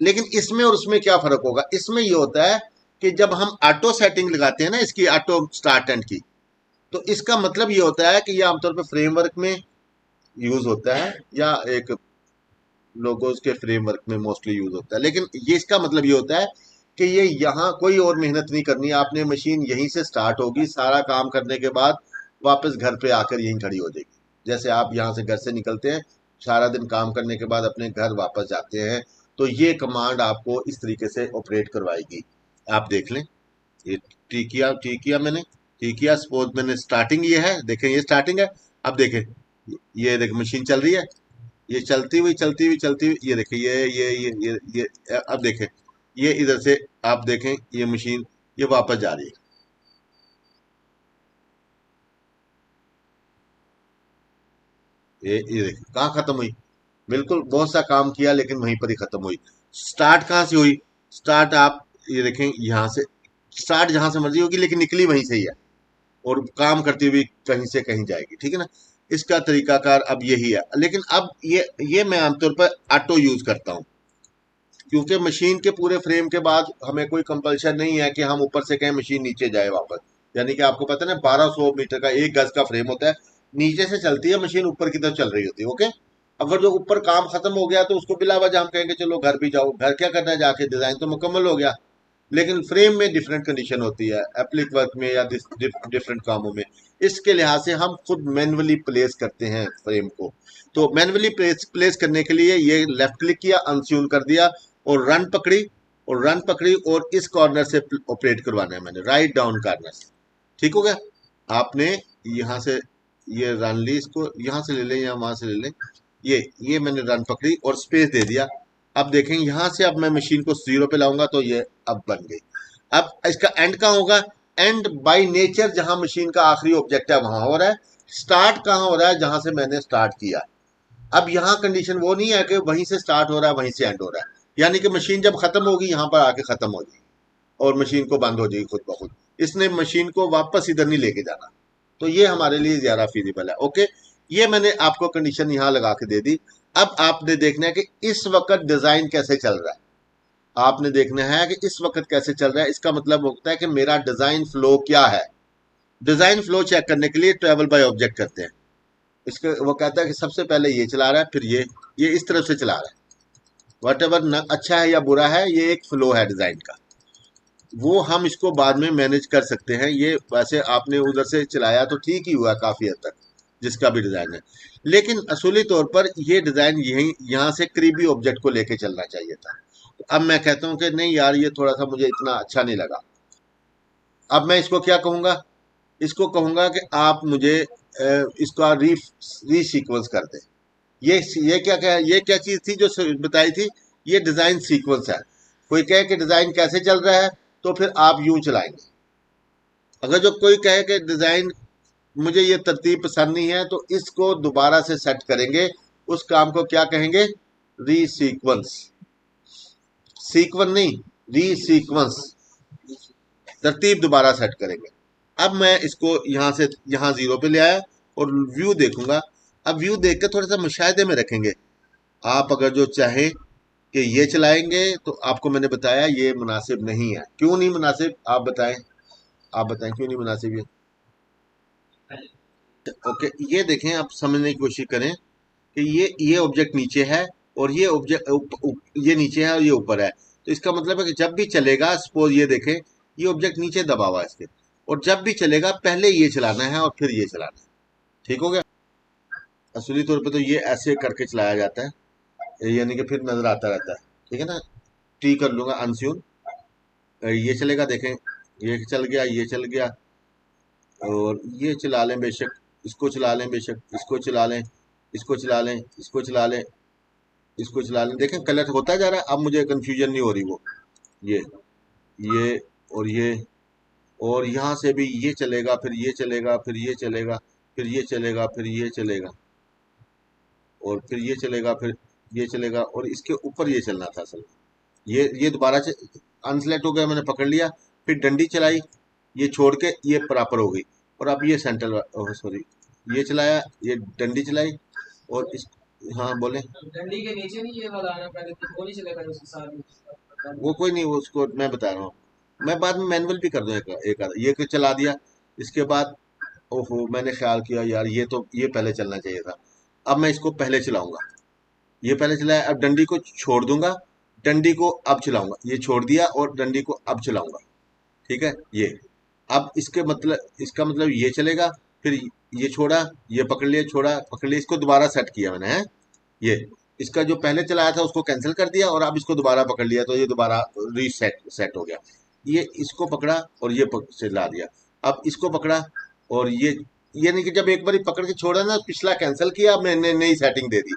लेकिन इसमें और उसमें क्या फर्क होगा, इसमें ये होता है कि जब हम ऑटो सेटिंग लगाते हैं ना इसकी, ऑटो स्टार्ट एंड की, तो इसका मतलब ये होता है कि ये आमतौर पर फ्रेमवर्क में यूज होता है, या एक लोगोस के फ्रेमवर्क में मोस्टली यूज होता है। लेकिन ये इसका मतलब ये होता है कि ये यहाँ कोई और मेहनत नहीं करनी, आपने मशीन यहीं से स्टार्ट होगी, सारा काम करने के बाद वापस घर पे आकर यहीं खड़ी हो जाएगी। जैसे आप यहाँ से घर से निकलते हैं, सारा दिन काम करने के बाद अपने घर वापस जाते हैं, तो ये कमांड आपको इस तरीके से ऑपरेट करवाएगी। आप देख लें, ये ठीक किया मैंने, ठीक किया। सपोज मैंने स्टार्टिंग ये है, देखें ये स्टार्टिंग है। अब देखें, ये देखें मशीन चल रही है, ये चलती हुई चलती हुई चलती हुई, ये देखें ये अब देखें, ये इधर से आप देखें ये मशीन ये वापस जा रही है। ये देखें कहाँ खत्म हुई, बिल्कुल बहुत सा काम किया लेकिन वहीं पर ही खत्म हुई। स्टार्ट कहाँ से हुई, स्टार्ट आप ये देखें यहाँ से, स्टार्ट जहां से मर्जी होगी लेकिन निकली वहीं से ही है, और काम करती हुई कहीं से कहीं जाएगी, ठीक है ना। इसका तरीकाकार अब यही है। लेकिन अब ये मैं आमतौर पर ऑटो यूज करता हूँ, क्योंकि मशीन के पूरे फ्रेम के बाद हमें कोई कंपल्शन नहीं है कि हम ऊपर से कहें मशीन नीचे जाए वापस। यानी कि आपको पता है ना, 1200 मीटर का 1 गज का फ्रेम होता है, नीचे से चलती है मशीन, ऊपर की तरफ चल रही होती है, ओके। अगर जो ऊपर काम खत्म हो गया तो उसको बिला वजह हम कहेंगे चलो घर भी जाओ, घर क्या करना है जाके, डिजाइन तो मुकम्मल हो गया। लेकिन फ्रेम में डिफरेंट कंडीशन होती है, एप्लिक वर्क में या डिफरेंट कामों में। इसके लिहाज से हम खुद मैनुअली प्लेस करते हैं फ्रेम को। तो मैनुअली प्लेस करने के लिए ये लेफ्ट क्लिक किया, अनस्यून कर दिया, और रन पकड़ी, और इस कॉर्नर से ऑपरेट करवाना है मैंने, राइट डाउन कॉर्नर से, ठीक हो गया। आपने यहाँ से ये रन ली, इसको यहाँ से ले लें या वहां से ले लें, ये मैंने रन पकड़ी और स्पेस दे दिया। अब देखें यहाँ से अब मैं मशीन को जीरो पे लाऊंगा तो ये अब बन गई। अब इसका एंड कहाँ होगा, एंड बाय नेचर जहां मशीन का आखिरी ऑब्जेक्ट है वहां हो रहा है, स्टार्ट कहाँ हो रहा है, जहां से मैंने स्टार्ट किया। अब यहाँ कंडीशन वो नहीं है कि वहीं से स्टार्ट हो रहा है वहीं से एंड हो रहा है, यानी कि मशीन जब खत्म होगी यहाँ पर आके खत्म हो जाएगी और मशीन को बंद हो जाएगी खुद ब खुद। इसने मशीन को वापस इधर नहीं लेके जाना, तो ये हमारे लिए ज्यादा फीजिबल है, ओके। ये मैंने आपको कंडीशन यहाँ लगा के दे दी। अब आपने देखना है कि इस वक्त डिजाइन कैसे चल रहा है, आपने देखना है कि इस वक्त कैसे चल रहा है। इसका मतलब होता है कि मेरा डिजाइन फ्लो क्या है। डिजाइन फ्लो चेक करने के लिए ट्रेवल बाय ऑब्जेक्ट करते हैं। इसके वो कहता है कि सबसे पहले ये चला रहा है, फिर ये इस तरफ से चला रहा है, वट एवर अच्छा है या बुरा है, ये एक फ्लो है डिजाइन का। वो हम इसको बाद में मैनेज कर सकते हैं। ये वैसे आपने उधर से चलाया तो ठीक ही हुआ काफी हद तक, जिसका भी डिजाइन है। लेकिन असूली तौर पर ये डिजाइन यही यहाँ से करीबी ऑब्जेक्ट को लेके चलना चाहिए था। तो अब मैं कहता हूँ कि नहीं यार, ये थोड़ा सा मुझे इतना अच्छा नहीं लगा। अब मैं इसको क्या कहूंगा, इसको कहूंगा कि आप मुझे इसका री सीक्वेंस कर दें। ये क्या क्या ये क्या चीज थी जो बताई थी, ये डिजाइन सीक्वेंस है। कोई कहे कि डिजाइन कैसे चल रहा है तो फिर आप यूं चलाएंगे। अगर जो कोई कहे कि डिजाइन मुझे ये तरतीब पसंद नहीं है तो इसको दोबारा से सेट करेंगे, उस काम को क्या कहेंगे, री सीक्वेंस। सीक्वेंस नहीं, री सीक्वेंस, तरतीब दोबारा सेट करेंगे। अब मैं इसको यहाँ से यहाँ जीरो पे ले आया और व्यू देखूंगा। अब व्यू देख के थोड़ा सा मुशाहिदे में रखेंगे। आप अगर जो चाहें कि ये चलाएंगे तो आपको मैंने बताया ये मुनासिब नहीं है। क्यों नहीं मुनासिब, आप बताएं, आप बताएं क्यों नहीं मुनासिब ये। ओके, ये देखें, आप समझने की कोशिश करें कि ये ऑब्जेक्ट नीचे है और ये ऑब्जेक्ट ये नीचे है और ये ऊपर है। तो इसका मतलब है कि जब भी चलेगा, सपोज ये देखें, ये ऑब्जेक्ट नीचे दबा हुआ है इसके, और जब भी चलेगा पहले ये चलाना है और फिर ये चलाना है। ठीक हो गया। असली तौर पे तो ये ऐसे करके चलाया जाता है, यानी कि फिर नजर आता रहता है। ठीक है ना। टी कर लूंगा अनस्यून। ये चलेगा, देखें, ये चल गया, ये चल गया, और ये चला लें बेशक, इसको चला लें बेशक, इसको चला लें, इसको चला लें, इसको चला लें, इसको चला लें। देखें कलर होता जा रहा है, अब मुझे कंफ्यूजन नहीं हो रही वो। ये ये और ये, और यहाँ से भी ये चलेगा, फिर ये चलेगा, फिर ये चलेगा, फिर ये चलेगा, फिर ये चलेगा, और फिर ये चलेगा, फिर ये चलेगा, और इसके ऊपर ये चलना था असल में। ये दोबारा से अनसेलेक्ट हो गया, मैंने पकड़ लिया, फिर डंडी चलाई, ये छोड़ के ये बराबर हो गई, और अब ये सेंटर, सॉरी, ये चलाया, ये डंडी चलाई, और इस, हाँ बोले। डंडी के नीचे नहीं ये वाला आना पहले तो वो नहीं चलेगा उसके साथ वो कोई नहीं, वो उसको मैं बता रहा हूँ, मैं बाद में मैनुअल भी कर दूं एक आधा, ये चला दिया। इसके बाद ओहो, मैंने ख्याल किया यार, ये तो ये पहले चलना चाहिए था। अब मैं इसको पहले चलाऊंगा, ये पहले चलाया, अब डंडी को छोड़ दूंगा, डंडी को अब चलाऊंगा, ये छोड़ दिया और डंडी को अब चलाऊंगा। ठीक है, ये अब इसके मतलब, इसका मतलब ये चलेगा, फिर ये छोड़ा, ये पकड़ लिया, छोड़ा, पकड़ लिया, इसको दोबारा सेट किया मैंने, है ये, इसका जो पहले चलाया था उसको कैंसिल कर दिया, और अब इसको दोबारा पकड़ लिया, तो ये दोबारा रीसेट सेट हो गया। ये इसको पकड़ा और ये चला दिया, अब इसको पकड़ा, और ये नहीं कि जब एक बार पकड़ के छोड़ा ना, पिछला कैंसिल किया, मैंने नई सेटिंग दे दी।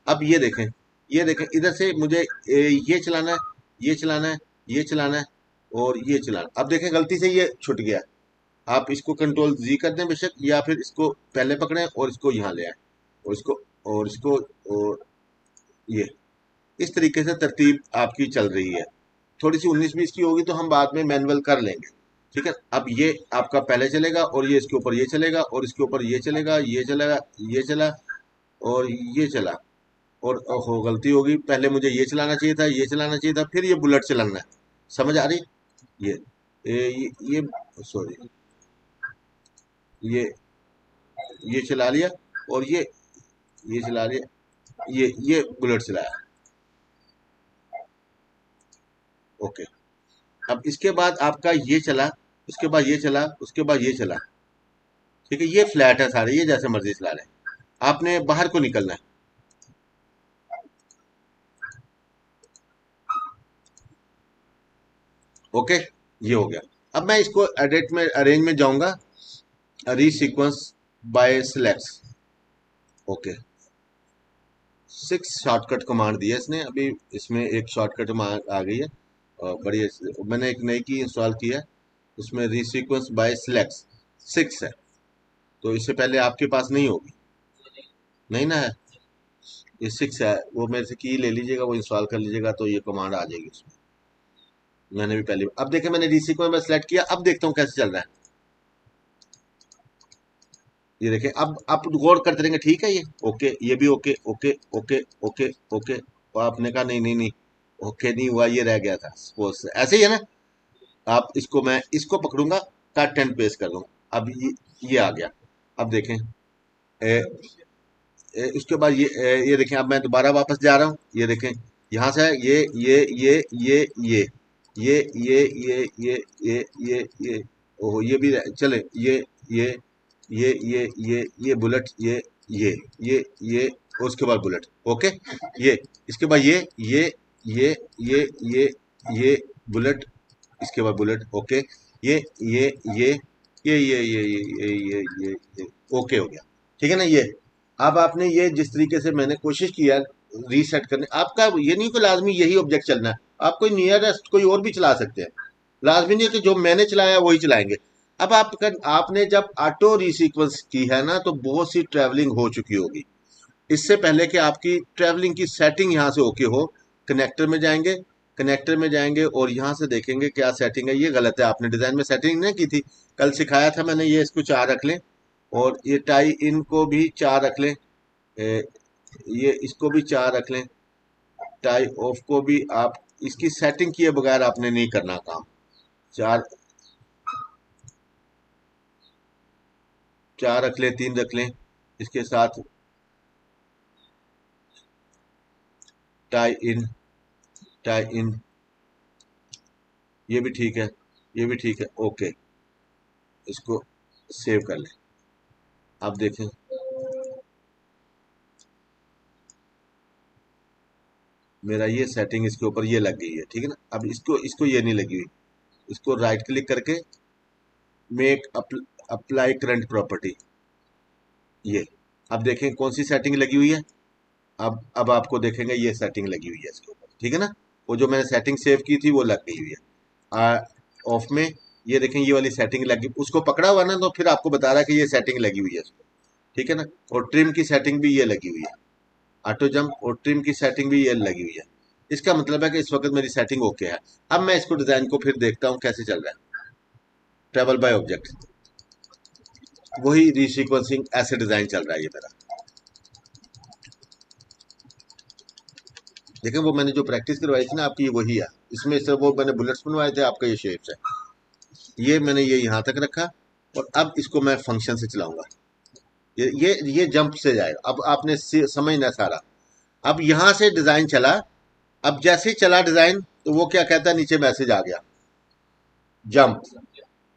अब ये देखें, ये देखें, इधर से मुझे ये चलाना है, ये चलाना है, ये चलाना है, और ये चलाना। अब देखें गलती से ये छूट गया, आप इसको कंट्रोल जी कर दें बेशक, या फिर इसको पहले पकड़ें और इसको यहाँ ले आए, और इसको, और इसको, और ये, इस तरीके से तरतीब आपकी चल रही है। थोड़ी सी 19-20 की होगी तो हम बाद में मैनुअल कर लेंगे। ठीक है, अब ये आपका पहले चलेगा, और ये इसके ऊपर ये चलेगा, और इसके ऊपर ये चलेगा, ये चलेगा, ये चला, और ये चला, और ओहो गलती होगी, पहले मुझे ये चलाना चाहिए था, ये चलाना चाहिए था, फिर ये बुलेट चलाना है। समझ आ रही? ये ये सॉरी, ये ये चला लिया, और ये चला लिया, ये बुलेट चलाया। ओके, अब इसके बाद आपका ये चला, उसके बाद ये चला, उसके बाद ये चला। ठीक है, ये फ्लैट है सारे, ये जैसे मर्जी चला लें, आपने बाहर को निकलना है। ओके, ये हो गया। अब मैं इसको एडिट में, अरेंज में जाऊंगा, resequence by select. Okay, 6 shortcut command दिया इसने अभी, इसमें एक शॉर्टकट आ गई है, बड़ी मैंने एक नई की इंस्टॉल की है, उसमें रीसीक्वेंस बाय सिलेक्ट 6 है, तो इससे पहले आपके पास नहीं होगी, नहीं ना है, ये 6 है, वो मेरे से की ले लीजिएगा, वो इंस्टॉल कर लीजिएगा, तो ये कमांड आ जाएगी उसमें। मैंने भी पहले, अब देखे मैंने रीसीक्वेंस में सेलेक्ट किया, अब देखता हूँ कैसे चल रहा है। ये देखें, अब आप गौर करते रहेंगे, ठीक है, ये ओके, ये भी okay, okay, okay, okay, okay, और आपने कहा नहीं नहीं नहीं, ओके नहीं हुआ, ये रह गया था, सपोज ऐसे ही है ना। आप इसको, मैं इसको पकड़ूंगा, कट एंड पेस्ट कर दूंगा, अब ये आ गया। अब देखें, ए, इसके बाद ये देखें, अब मैं दोबारा वापस जा रहा हूँ, ये देखें, यहाँ से ये ओहो, ये भी चले, ये ये बुलेट, ये और उसके बाद बुलेट। ओके, ये, इसके बाद ये ये ये ये बुलेट, इसके बाद बुलेट। ओके, ये ये ये ये ओके हो गया। ठीक है ना, ये, अब आपने ये जिस तरीके से मैंने कोशिश किया रीसेट करने, आपका ये नहीं कि लाजमी यही ऑब्जेक्ट चलना है, आप कोई नियरेस्ट कोई और भी चला सकते हैं, लाजमी नहीं है कि जो मैंने चलाया वही चलाएंगे। अब आपने जब ऑटो रिसीक्वेंस की है ना, तो बहुत सी ट्रैवलिंग हो चुकी होगी, इससे पहले कि आपकी ट्रैवलिंग की सेटिंग यहाँ से ओके हो, कनेक्टर में जाएंगे, कनेक्टर में जाएंगे और यहाँ से देखेंगे क्या सेटिंग है। ये गलत है, आपने डिजाइन में सेटिंग नहीं की थी, कल सिखाया था मैंने, ये इसको 4 रख लें, और ये टाई इन को भी 4 रख लें, ये इसको भी 4 रख लें, टाई ऑफ को भी, आप इसकी सेटिंग किए बगैर आपने नहीं करना काम, 4। 4 रख लें, 3 रख लें, इसके साथ टाई इन, टाई इन, ये भी ठीक है, ये भी ठीक है, ओके। इसको सेव कर लें। आप देखें, मेरा ये सेटिंग इसके ऊपर ये लग गई है, ठीक है ना। अब इसको इसको ये नहीं लगी हुई, इसको राइट क्लिक करके मेक अप्लाई करंट प्रॉपर्टी, ये अब देखें कौन सी सेटिंग लगी हुई है। अब आपको देखेंगे ये सेटिंग लगी हुई है इसके ऊपर, ठीक है ना। वो जो मैंने सेटिंग सेव की थी वो लग गई हुई है। ऑफ में ये देखें ये वाली सेटिंग लगी, उसको पकड़ा हुआ ना, तो फिर आपको बता रहा है कि ये सेटिंग लगी हुई है इसको, ठीक है ना। और ट्रिम की सेटिंग भी ये लगी हुई है, ऑटो जंप और ट्रिम की सेटिंग भी ये लगी हुई है। इसका मतलब है कि इस वक्त मेरी सेटिंग ओके है। अब मैं इसको डिजाइन को फिर देखता हूँ कैसे चल रहा है। ट्रेवल बाय ऑब्जेक्ट, वही रीसीक्वेंसिंग ऐसे डिजाइन चल रहा है ये मेरा। देखिए वो मैंने जो प्रैक्टिस करवाई थी ना आपकी, ये वही है। इसमें सिर्फ वो मैंने बुलेट्स बनवाए थे, आपका ये शेप्स है। ये मैंने ये यहाँ तक रखा, और अब इसको मैं फंक्शन से चलाऊंगा। ये जंप से जाएगा। अब आपने समझना सारा। अब यहाँ से डिजाइन चला, अब जैसे ही चला डिजाइन तो वो क्या कहता है, नीचे मैसेज आ गया जंप।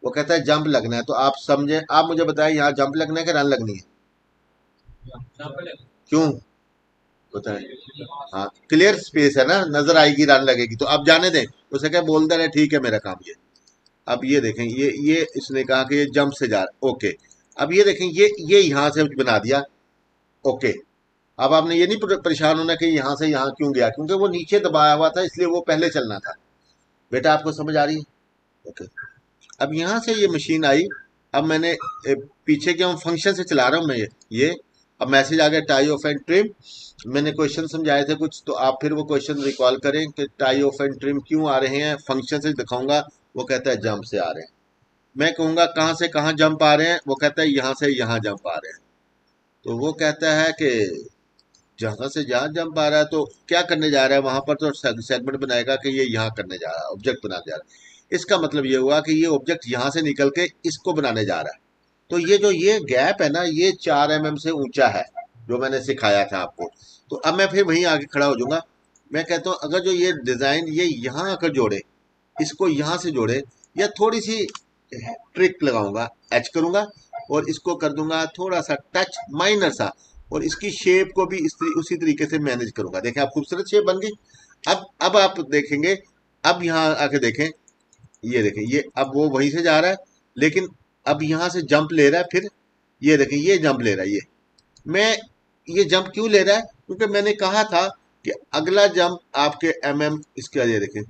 वो कहता है जंप लगना है, तो आप समझे, आप मुझे बताएं यहाँ जंप लगना है कि रन लगनी है। क्यों बताएं। हाँ क्लियर स्पेस है ना, नजर आएगी रन लगेगी, तो अब जाने दें। उसे क्या बोल दे रहे ठीक है मेरा काम ये। अब ये देखें, ये इसने कहा कि ये जंप से जा रहा, ओके। अब ये देखें ये यहाँ से बना दिया, ओके। अब आपने ये नहीं परेशान होना कि यहाँ से यहाँ क्यों गया, क्योंकि वो नीचे दबाया हुआ था, इसलिए वो पहले चलना था। बेटा आपको समझ आ रही है, ओके। अब यहाँ से ये मशीन आई, अब मैंने पीछे के हम फंक्शन से चला रहा हूँ मैं ये। अब मैसेज आ गया टाई ऑफ एंड ट्रिम। मैंने क्वेश्चन समझाए थे कुछ, तो आप फिर वो क्वेश्चन रिकॉल करें कि टाई ऑफ एंड ट्रिम क्यों आ रहे हैं। फंक्शन से दिखाऊंगा, वो कहता है जंप से आ रहे हैं। मैं कहूंगा कहाँ से कहाँ जंप आ रहे हैं, वो कहता है यहाँ से यहाँ जंप आ रहे हैं। तो वो कहता है कि जहां से जहां जंप आ रहा है, तो क्या करने जा रहा है वहां पर, तो सेगमेंट बनाएगा कि ये यहाँ करने जा रहा है, ऑब्जेक्ट बनाने जा रहा है। इसका मतलब ये हुआ कि ये ऑब्जेक्ट यहाँ से निकल के इसको बनाने जा रहा है। तो ये जो ये गैप है ना, ये 4 mm से ऊंचा है, जो मैंने सिखाया था आपको। तो अब मैं फिर वहीं आके खड़ा हो जाऊंगा। मैं कहता हूँ अगर जो ये डिजाइन ये यहाँ आकर जोड़े, इसको यहाँ से जोड़े, या थोड़ी सी ट्रिक लगाऊंगा, एच करूंगा और इसको कर दूंगा थोड़ा सा टच माइनर सा, और इसकी शेप को भी उसी तरीके से मैनेज करूंगा। देखें आप खूबसूरत शेप बन गई। अब आप देखेंगे, अब यहाँ आके देखें, ये देखें ये अब वो वहीं से जा रहा है, लेकिन अब यहाँ से जंप ले रहा है। फिर ये देखें ये जंप ले रहा है। मैं ये जंप क्यों ले रहा है, क्योंकि मैंने कहा था कि अगला जंप आपके इसका, ये देखें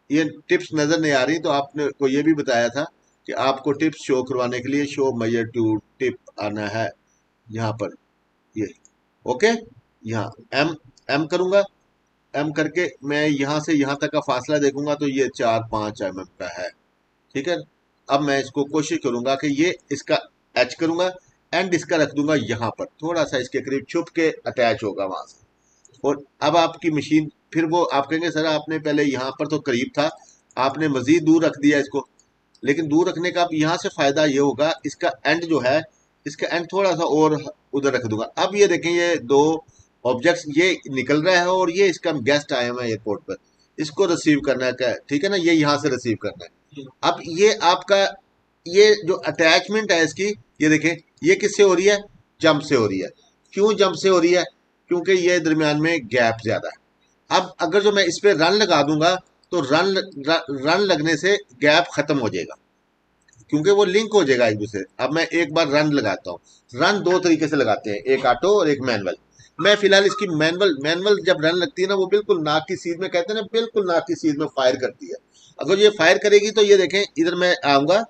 ये टिप्स नजर नहीं आ रही, तो आपने को ये भी बताया था कि आपको टिप्स शो करवाने के लिए शो मैयर टू टिप आना है यहाँ पर, ये ओके। यहाँ एम एम करूंगा, एम करके मैं यहाँ से यहाँ तक का फासला देखूंगा, तो ये 4-5 mm का है, ठीक है। अब मैं इसको कोशिश करूंगा कि ये इसका एच करूंगा, एंड इसका रख दूंगा यहाँ पर, थोड़ा सा इसके करीब छुप के अटैच होगा वहां से। और अब आपकी मशीन, फिर वो आप कहेंगे सर आपने पहले यहाँ पर तो करीब था, आपने मजीद दूर रख दिया इसको। लेकिन दूर रखने का अब यहाँ से फायदा ये होगा, इसका एंड जो है, इसका एंड थोड़ा सा और उधर रख दूंगा। अब ये देखें ये दो ऑब्जेक्ट्स ये निकल रहा है, और ये इसका गेस्ट आया हुआ है एयरपोर्ट पर, इसको रिसीव करना है क्या, ठीक है ना, ये यहाँ से रिसीव करना है। अब ये आपका ये जो अटैचमेंट है इसकी, ये देखें ये किससे हो रही है, जंप से हो रही है। क्यों जंप से हो रही है, क्योंकि ये दरमियान में गैप ज्यादा है। अब अगर जो मैं इस पे रन लगा दूंगा, तो रन लगने से गैप खत्म हो जाएगा, क्योंकि वो लिंक हो जाएगा एक दूसरे। अब मैं एक बार रन लगाता हूँ। रन दो तरीके से लगाते हैं, एक ऑटो और एक मैनुअल। मैं फिलहाल इसकी मैनुअल मैनुअल जब रन लगती है ना, वो बिल्कुल नाक की सीध में, कहते हैं ना बिल्कुल नाक की सीध में फायर करती है। अगर ये फायर करेगी तो ये देखें इधर मैं आऊंगा,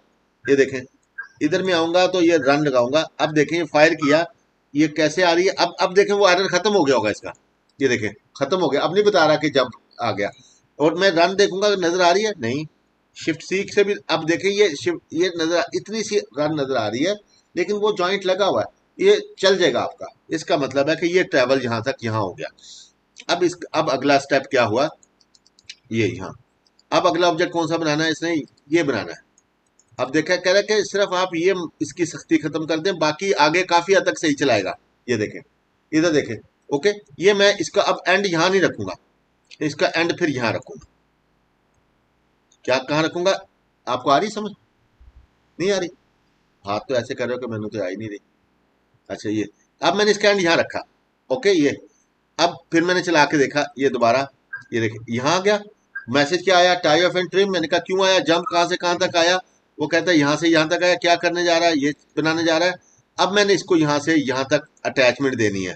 ये देखें इधर में आऊंगा तो ये रन लगाऊंगा। अब देखें ये फायर किया, ये कैसे आ रही है। अब देखें वो एरर खत्म हो गया होगा इसका, ये देखें खत्म हो गया, अब नहीं बता रहा कि जंप आ गया। और मैं रन देखूंगा, नजर आ रही है नहीं, शिफ्ट सीख से भी अब देखें ये शिफ्ट, ये नजर इतनी सी रन नजर आ रही है, लेकिन वो जॉइंट लगा हुआ है, ये चल जाएगा आपका। इसका मतलब है कि ये ट्रेवल यहां तक यहाँ हो गया। अब अगला स्टेप क्या हुआ, ये यहाँ। अब अगला ऑब्जेक्ट कौन सा बनाना है, इसने ये बनाना है, अब देखा, कह रहा है कि सिर्फ आप ये इसकी सख्ती खत्म कर दें, बाकी आगे काफी हद तक सही चलाएगा। ये देखें, इधर देखें। ओके, ये मैं इसका अब एंड यहां नहीं रखूंगा, इसका एंड फिर यहां रखूंगा। क्या कहाँ रखूंगा? आपको आ रही समझ? नहीं आ रही? हाथ तो ऐसे कर रहे हो कि मैंने तो आ ही नहीं रही। अच्छा, ये अब मैंने इसका एंड यहाँ रखा। ओके, ये अब फिर मैंने चला के देखा, ये दोबारा, ये देखे यहाँ आ गया। मैसेज क्या आया? Tie of and trim. मैंने कहा क्यों आया? जंप कहाँ से कहाँ तक आया? वो कहता है यहाँ से यहाँ तक आया। क्या करने जा रहा है? ये बनाने जा रहा है। अब मैंने इसको यहाँ से यहाँ तक अटैचमेंट देनी है।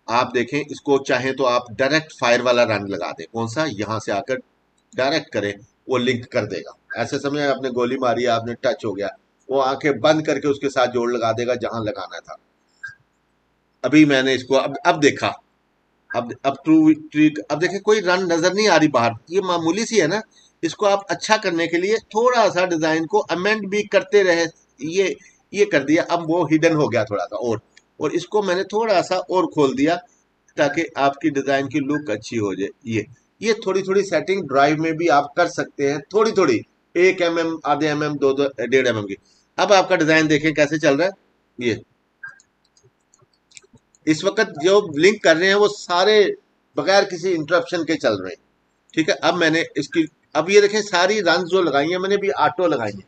आप देखें, इसको चाहें तो आप डायरेक्ट फायर वाला रन लगा दें। कौन सा? यहाँ से आकर डायरेक्ट करें, वो लिंक कर देगा। ऐसे समय आपने गोली मारी, आपने टच हो गया, वो आंखें बंद करके उसके साथ जोड़ लगा देगा जहां लगाना था। अभी मैंने इसको अब देखा, अब ट्रू ट्रिक, अब देखें कोई रन नजर नहीं आ रही बाहर, ये मामूली सी है ना। इसको आप अच्छा करने के लिए थोड़ा सा डिजाइन को अमेंड भी करते रहे। ये कर दिया, अब वो हिडन हो गया थोड़ा सा, और इसको मैंने थोड़ा सा और खोल दिया ताकि आपकी डिजाइन की लुक अच्छी हो जाए। ये थोड़ी थोड़ी सेटिंग ड्राइव में भी आप कर सकते हैं, थोड़ी थोड़ी, 1 mm, आधे mm, दो दो 1.5 mm की। अब आपका डिजाइन देखें कैसे चल रहा है। ये इस वक्त जो लिंक कर रहे हैं वो सारे बगैर किसी इंटरप्शन के चल रहे हैं। ठीक है, अब मैंने इसकी, अब ये देखें सारी रन जो लगाई है मैंने, अभी ऑटो लगाई है,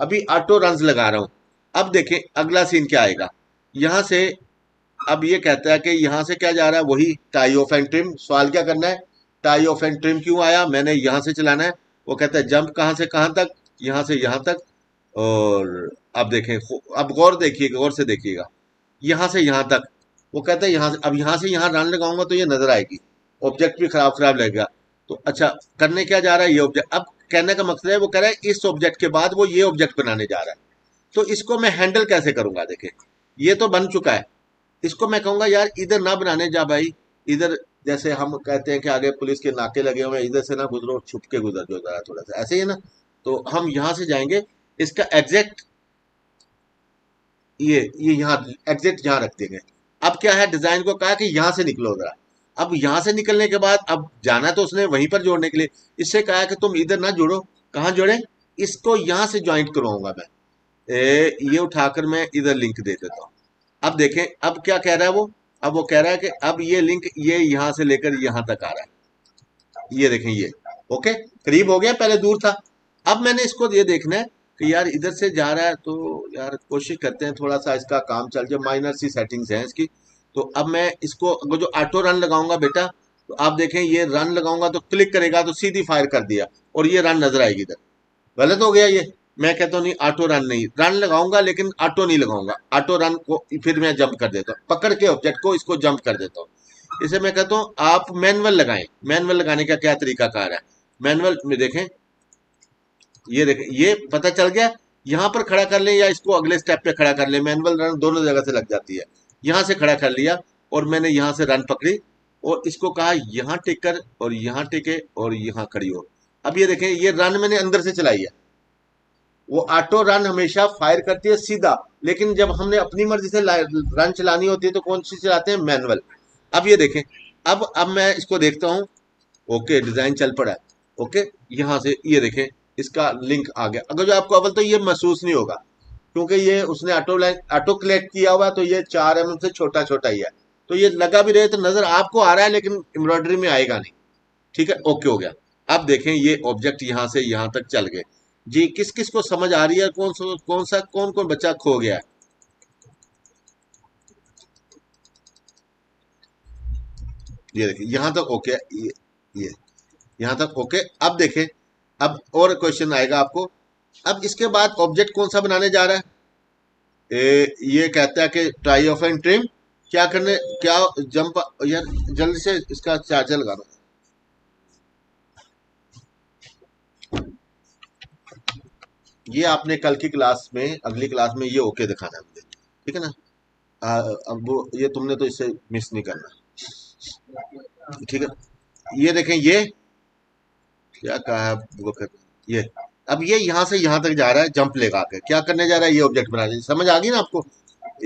अभी ऑटो रन लगा रहा हूं। अब देखें अगला सीन क्या आएगा यहां से। अब ये कहता है कि यहां से क्या जा रहा है? वही टाई ऑफ एंड ट्रिम। सवाल क्या करना है? टाई ऑफ एंड ट्रिम क्यों आया? मैंने यहां से चलाना है। वो कहता है जंप कहां से कहां तक? यहां से यहां तक। और अब देखें, अब गौर देखिएगा, गौर से देखिएगा, यहां से यहां तक। वो कहता है यहां से, अब यहां से यहां रन लगाऊंगा तो ये नजर आएगी, ऑब्जेक्ट भी खराब खराब लगेगा। तो अच्छा, करने क्या जा रहा है? ये ऑब्जेक्ट, अब कहने का मकसद है, वो कह रहा है इस ऑब्जेक्ट के बाद वो ये ऑब्जेक्ट बनाने जा रहा है। तो इसको मैं हैंडल कैसे करूंगा? देखें, ये तो बन चुका है। इसको मैं कहूंगा यार इधर ना बनाने जा भाई, इधर, जैसे हम कहते हैं कि आगे पुलिस के नाके लगे हुए हैं, इधर से ना गुजरो, छुप के गुजर जो जरा थोड़ा सा, ऐसे ही है ना। तो हम यहां से जाएंगे, इसका एग्जैक्ट ये यहाँ एग्जिट यहाँ रख देंगे। अब क्या है, डिजाइन को कहा कि यहां से निकलो जरा। अब यहां से निकलने के बाद अब जाना तो उसने वहीं पर जोड़ने के लिए, इससे कहा कि तुम इधर ना जोड़ो। कहाँ जोड़े? इसको यहां से ज्वाइंट करवाऊंगा मैं। ये उठाकर मैं इधर लिंक दे देता हूँ। अब देखें, अब क्या कह रहा है वो? अब वो कह रहा है कि अब ये लिंक ये यहां से लेकर यहां तक आ रहा है। ये देखें, ये ओके, करीब हो गया, पहले दूर था। अब मैंने इसको ये देखना है कि यार इधर से जा रहा है, तो यार कोशिश करते हैं थोड़ा सा इसका काम चल जाए, माइनर सी सेटिंग्स हैं इसकी। तो अब मैं इसको जो ऑटो रन लगाऊंगा बेटा, तो आप देखें ये रन लगाऊंगा तो क्लिक करेगा तो सीधी फायर कर दिया, और ये रन नजर आएगी इधर। गलत हो गया ये। मैं कहता हूँ नहीं, ऑटो रन नहीं, रन लगाऊंगा लेकिन ऑटो नहीं लगाऊंगा। ऑटो रन को फिर मैं जंप कर देता हूँ, पकड़ के ऑब्जेक्ट को इसको जंप कर देता हूँ। इसे मैं कहता हूँ आप मैनुअल लगाएं। मैनुअल लगाने का क्या तरीका कार है? मैनुअल में देखें, ये देखें, ये पता चल गया। यहां पर खड़ा कर ले या इसको अगले स्टेप पे खड़ा कर ले, मैनुअल रन दोनों जगह से लग जाती है। यहां से खड़ा कर लिया, और मैंने यहां से रन पकड़ी, और इसको कहा यहां टिक कर, और यहां टिके, और यहां खड़ी हो। अब ये देखें, ये रन मैंने अंदर से चलाई है। वो ऑटो रन हमेशा फायर करती है सीधा, लेकिन जब हमने अपनी मर्जी से रन चलानी होती है तो कौन सी चलाते हैं? मैनुअल। अब ये देखें, अब मैं इसको देखता हूं। ओके, डिजाइन चल पड़ा है। ओके, यहां से ये देखें, इसका लिंक आ गया। अगर जो आपको अव्वल तो ये महसूस नहीं होगा, क्योंकि ये उसने ऑटो कलेक्ट किया हुआ है, तो ये 4 mm से छोटा छोटा ही है। तो ये लगा भी रहे तो नजर आपको आ रहा है, लेकिन एम्ब्रॉयडरी में आएगा नहीं। ठीक है, ओके हो गया। अब देखें ये ऑब्जेक्ट यहां से यहां तक चल गए। जी, किस किस को समझ आ रही है? कौन कौन बच्चा खो गया है? ये देखिए यहां तक ओके, ये यहां तक ओके। अब देखें, अब और क्वेश्चन आएगा आपको। अब इसके बाद ऑब्जेक्ट कौन सा बनाने जा रहा है? ये कहता है कि ट्राई ऑफ एंड ट्रिम। क्या करने, क्या जंप, यार जल्दी से इसका चार्जर लगा दो। ये आपने कल की क्लास में, अगली क्लास में ये ओके दिखाना है मुझे, ठीक है ना? अब ये तुमने तो इससे मिस नहीं करना, ठीक है? ये देखें, ये क्या कहा है वो ये, अब ये यहां से यहां तक जा रहा है जंप लगा के। क्या करने जा रहा है? ये ऑब्जेक्ट बना रहा है। समझ आ गई ना आपको?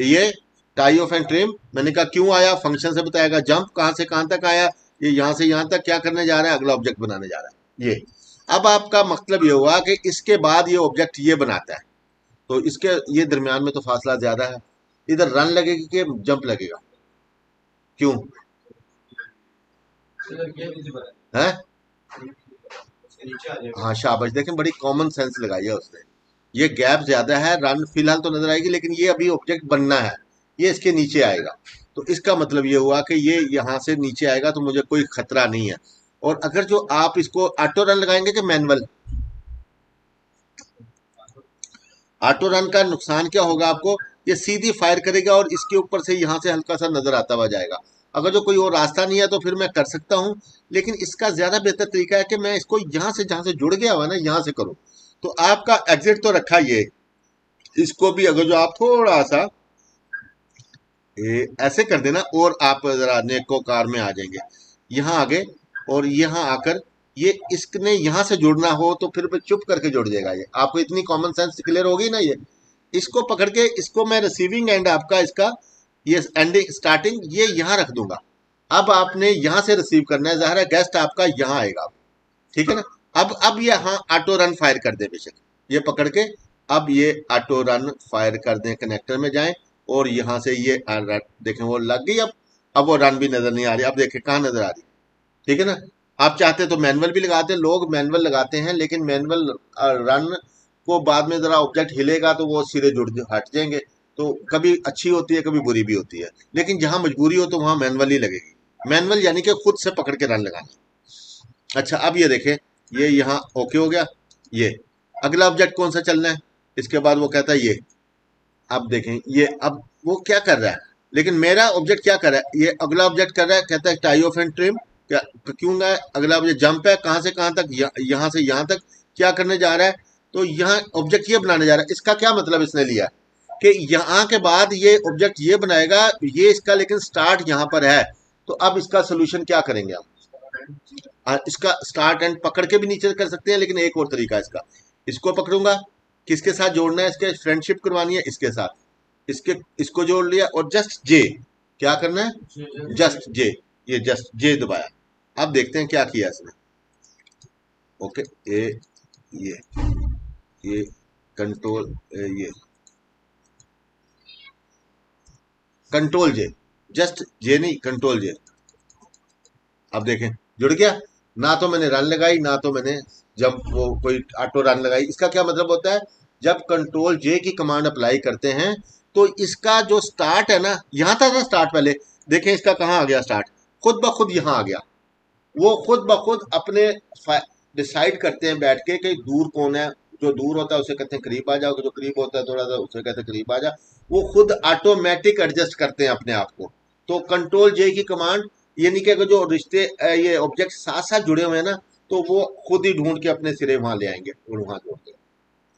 ये टाई ऑफ एंड ट्रिम, मैंने कहा क्यों आया, फंक्शन से बताएगा। जंप कहां से कहां तक आया? ये यहां से यहां तक क्या करने जा रहा है? अगला ऑब्जेक्ट बनाने जा रहा है। ये। अब आपका मतलब ये हुआ कि इसके बाद ये ऑब्जेक्ट ये बनाता है, तो इसके ये दरमियान में तो फासला ज्यादा है। इधर रन लगेगी कि जंप लगेगा? क्यों इधर ये विजिबल है? है, इसके नीचे आ जाएगा। हाँ शाबाश, देखें बड़ी कॉमन सेंस लगाई है उसने। ये गैप ज्यादा है, रन फिलहाल तो नजर आएगी, लेकिन ये अभी ऑब्जेक्ट बनना है, ये इसके नीचे आएगा। तो इसका मतलब ये हुआ कि ये यहां से नीचे आएगा, तो मुझे कोई खतरा नहीं है। और अगर जो आप इसको ऑटो रन लगाएंगे कि मैनुअल? ऑटो रन का नुकसान क्या होगा आपको? ये सीधी फायर करेगा और इसके ऊपर से यहां से हल्का सा नजर आता हुआ जाएगा। अगर जो कोई और रास्ता नहीं है तो फिर मैं कर सकता हूं, लेकिन इसका ज्यादा बेहतर तरीका है कि मैं इसको यहां से, जहां से जुड़ गया हुआ ना, यहां से करूं। तो आपका एग्जिट तो रखा ये, इसको भी अगर जो आप थोड़ा सा ऐसे कर देना, और आप जरा नेको कार में आ जाएंगे, यहाँ आगे, और यहाँ आकर ये इसने यहाँ से जुड़ना हो तो फिर भी चुप करके जुड़ जाएगा। ये आपको इतनी कॉमन सेंस क्लियर होगी ना। ये इसको पकड़ के, इसको मैं रिसीविंग एंड आपका इसका, ये एंडिंग स्टार्टिंग ये यहाँ रख दूंगा। अब आपने यहाँ से रिसीव करना है, ज़ाहिर है गेस्ट आपका यहाँ आएगा, ठीक है ना। अब ये हाँ ऑटो रन फायर कर दे बेशक, ये पकड़ के, अब ये ऑटो रन फायर कर दें, कनेक्टर में जाएं, और यहां से ये देखें वो लग गई। अब वो रन भी नजर नहीं आ रही, अब देखें कहाँ नजर आ रही, ठीक है ना। आप चाहते तो मैनुअल भी लगाते हैं, लोग मैनुअल लगाते हैं, लेकिन मैनुअल रन को बाद में जरा ऑब्जेक्ट हिलेगा तो वो सिरे जुड़ हट जाएंगे। तो कभी अच्छी होती है, कभी बुरी भी होती है, लेकिन जहां मजबूरी हो तो वहां मैनुअल ही लगेगी। मैनुअल यानी कि खुद से पकड़ के रन लगाना। अच्छा अब ये देखें, ये यहाँ ओके हो गया। ये अगला ऑब्जेक्ट कौन सा चलना है? इसके बाद वो कहता है ये। अब देखें ये, अब वो क्या कर रहा है, लेकिन मेरा ऑब्जेक्ट क्या कर रहा है? ये अगला ऑब्जेक्ट कर रहा है, कहता है टाई ऑफ एंड ट्रिम। क्या क्यों है? अगला ऑब्जेक्ट जंप है, कहां से कहां तक? यहाँ से यहाँ तक। क्या करने जा रहा है? तो यहाँ ऑब्जेक्ट ये बनाने जा रहा है। इसका क्या मतलब इसने लिया कि यहाँ के बाद ये ऑब्जेक्ट ये बनाएगा, ये इसका, लेकिन स्टार्ट यहाँ पर है। तो अब इसका सोल्यूशन क्या करेंगे हम? इसका स्टार्ट एंड पकड़ के भी नीचे कर सकते हैं, लेकिन एक और तरीका है इसका। इसको पकड़ूंगा, किसके साथ जोड़ना है? इसके फ्रेंडशिप करवानी है इसके साथ, इसके इसको जोड़ लिया, और जस्ट जे, क्या करना है? जस्ट जे। ये जस्ट जे दबाया। अब देखते हैं क्या किया इसने। ओके, ये ये कंट्रोल, ये कंट्रोल जे, जस्ट जे नहीं, कंट्रोल जे। अब देखें जुड़ गया। ना तो मैंने रन लगाई, ना तो मैंने जब वो कोई ऑटो रन लगाई। इसका क्या मतलब होता है? जब कंट्रोल जे की कमांड अप्लाई करते हैं तो इसका जो स्टार्ट है ना, यहां था ना स्टार्ट पहले, देखें इसका कहाँ आ गया स्टार्ट? खुद ब खुद यहां आ गया। वो खुद ब खुद अपने डिसाइड करते हैं बैठ के कि दूर कौन है। जो दूर होता है उसे कहते हैं करीब आ जाओ, जो करीब होता है थोड़ा सा उसे कहते हैं करीब आ जा। वो खुद ऑटोमेटिक एडजस्ट करते हैं अपने आप को। तो कंट्रोल जे की कमांड, यानी कि अगर जो रिश्ते ये ऑब्जेक्ट साथ साथ जुड़े हुए हैं ना, तो वो खुद ही ढूंढ के अपने सिरे वहां ले आएंगे और वहां जोड़ देंगे।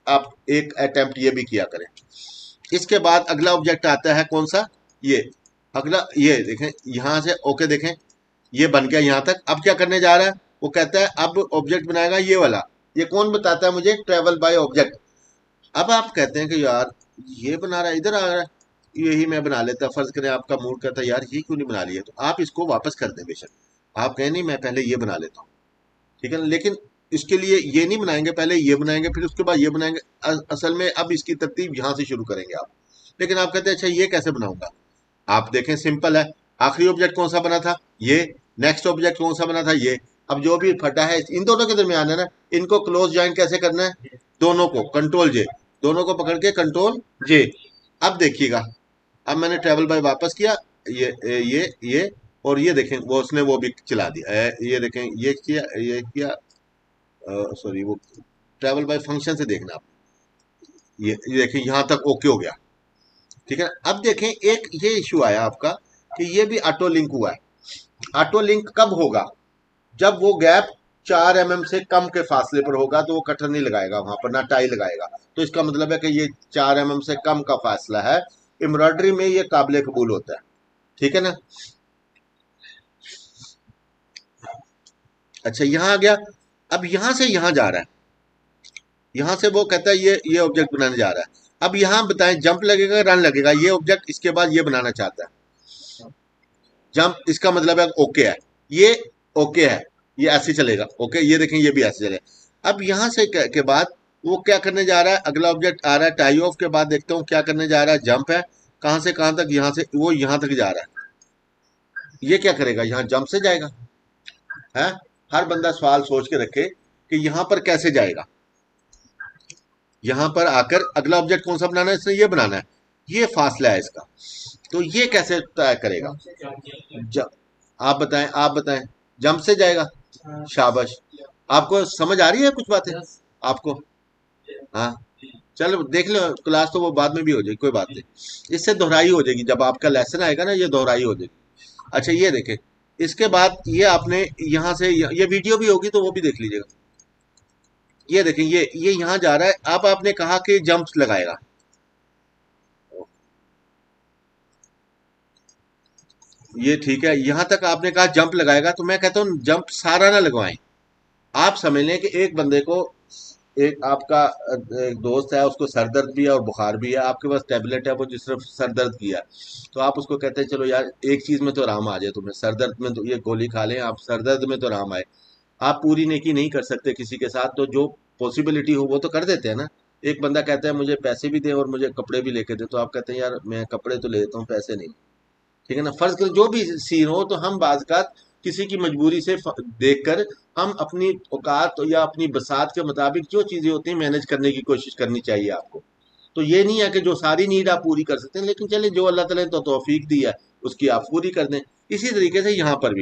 आप एक अटेम्प्ट ये भी किया करें। इसके बाद अगला ऑब्जेक्ट आता है कौन सा? ये अगला, ये देखें यहां से ओके, देखें ये बन गया यहां तक। अब क्या करने जा रहा है? वो कहता है अब ऑब्जेक्ट बनाएगा ये वाला। ये कौन बताता है मुझे? Travel by object. अब आप कहते हैं कि यार ये बना रहा है, इधर आ रहा है, यही मैं बना लेता। फर्ज करें आपका मूड करता है यार ये क्यों नहीं बना लिया, तो आप इसको वापस कर दें बेशक। आप कहें नहीं मैं पहले ये बना लेता हूँ, ठीक है ना। लेकिन इसके लिए ये नहीं बनाएंगे, पहले ये बनाएंगे फिर उसके बाद ये बनाएंगे। असल में अब इसकी तरतीब यहाँ से शुरू करेंगे आप। लेकिन आप कहते हैं अच्छा ये कैसे बनाऊंगा? आप देखें सिंपल है। आखिरी ऑब्जेक्ट कौन सा बना था? ये। नेक्स्ट ऑब्जेक्ट कौन सा बना था? ये। अब जो भी फटा है इन दोनों के दरमियान है ना, इनको क्लोज ज्वाइन कैसे करना है? दोनों को कंट्रोल जे, दोनों को पकड़ के कंट्रोल जे। अब देखिएगा, अब मैंने ट्रेवल बाय वापस किया, ये और ये देखें वो उसने वो भी चला दिया। ये देखें ये किया, सॉरी वो ट्रेवल बाय फंक्शन से देखना आप। ये देखें यहां तक ओके हो गया, ठीक है। अब देखें एक ये इशू आया आपका कि ये भी ऑटो लिंक हुआ है। ऑटो लिंक कब होगा? जब वो गैप 4 mm से कम के फासले पर होगा, तो वो कटर नहीं लगाएगा वहां पर, ना टाई लगाएगा। तो इसका मतलब है कि ये 4 mm से कम का फासला है। एम्ब्रॉयडरी में ये काबिल कबूल होता है, ठीक है ना। अच्छा यहां आ गया। अब यहां से यहां जा रहा है, यहां से वो कहता है ये ऑब्जेक्ट बनाने जा रहा है। अब यहां बताएं जंप लगेगा, रन लगेगा? ये ऑब्जेक्ट इसके बाद ये बनाना चाहता है, जंप, इसका मतलब है ओके है, ये ओके है। ये ऐसे चलेगा। ओके, ये देखें ये भी ऐसे चलेगा। अब यहाँ से के बाद वो क्या करने जा रहा है, अगला ऑब्जेक्ट आ रहा है टाई ऑफ के बाद, देखता हूँ क्या करने जा रहा है, जंप है। कहाँ से कहाँ तक, यहाँ से वो यहाँ तक जा रहा है। ये क्या करेगा, यहाँ जंप से जाएगा है। हर बंदा सवाल सोच के रखे कि यहाँ पर कैसे जाएगा। यहाँ पर आकर अगला ऑब्जेक्ट कौन सा बनाना है, इसने ये बनाना है, ये फासला है इसका। तो ये कैसे तय करेगा। जंप से जंप किया। ज, आप बताएं, आप बताएं। जंप से जाएगा। हाँ, शाबाश। आपको समझ आ रही है कुछ बातें यस। आपको। हाँ, चलो देख लो, क्लास तो वो बाद में भी हो जाएगी, कोई बात नहीं। इससे दोहराई हो जाएगी, जब आपका लेसन आएगा ना ये दोहराई हो जाएगी। अच्छा ये देखें, इसके बाद ये आपने यहाँ से ये वीडियो भी होगी तो वो भी देख लीजिएगा। ये देखें, ये यहाँ जा रहा है। अब आपने कहा कि जंप लगाएगा। ये ठीक है, यहाँ तक आपने कहा जंप लगाएगा, तो मैं कहता हूँ जंप सारा ना लगवाएं। आप समझ लें कि एक बंदे को, एक आपका एक दोस्त है, उसको सर दर्द भी है और बुखार भी है, आपके पास टेबलेट है वो जो सिर्फ सर दर्द की है। तो आप उसको कहते हैं चलो यार एक चीज में तो आराम आ जाए तुम्हें, सर दर्द में तो ये गोली खा लें, आप सर दर्द में तो आराम आए। आप पूरी नेकी नहीं कर सकते किसी के साथ, तो जो पॉसिबिलिटी हो वो तो कर देते हैं ना। एक बंदा कहता है मुझे पैसे भी दे और मुझे कपड़े भी लेके दे, तो आप कहते हैं यार मैं कपड़े तो ले देता हूँ, पैसे नहीं। ठीक है ना, फर्ज कर जो भी सीन हो, तो हम बाज़ किसी की मजबूरी से देखकर हम अपनी औकात या अपनी बसात के मुताबिक जो चीजें होती हैं मैनेज करने की कोशिश करनी चाहिए आपको। तो ये नहीं है कि जो सारी नीड आप पूरी कर सकते हैं, लेकिन चले जो अल्लाह ताला ने तो तौफीक दी है उसकी आप पूरी कर दें। इसी तरीके से यहाँ पर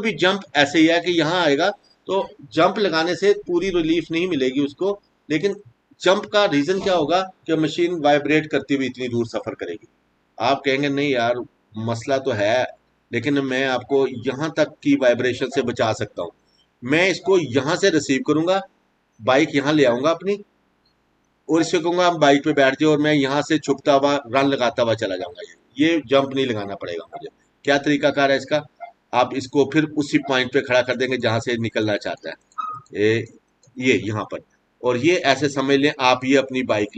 भी जंप ऐसे ही है कि यहाँ आएगा तो जंप लगाने से पूरी रिलीफ नहीं मिलेगी उसको, लेकिन जंप का रीजन क्या होगा कि मशीन वाइब्रेट करती हुई इतनी दूर सफर करेगी। आप कहेंगे नहीं यार मसला तो है, लेकिन मैं आपको यहाँ तक की वाइब्रेशन से बचा सकता हूँ। मैं इसको यहाँ से रिसीव करूंगा, बाइक यहाँ ले आऊंगा अपनी, और इससे कहूंगा हम बाइक पे बैठ जाओ और मैं यहाँ से छुपता हुआ रन लगाता हुआ चला जाऊंगा। ये जंप नहीं लगाना पड़ेगा मुझे। क्या तरीका कार है इसका, आप इसको फिर उसी पॉइंट पे खड़ा कर देंगे जहां से निकलना चाहता है। ये यहाँ पर, और ये ऐसे समझ लें आप ये अपनी बाइक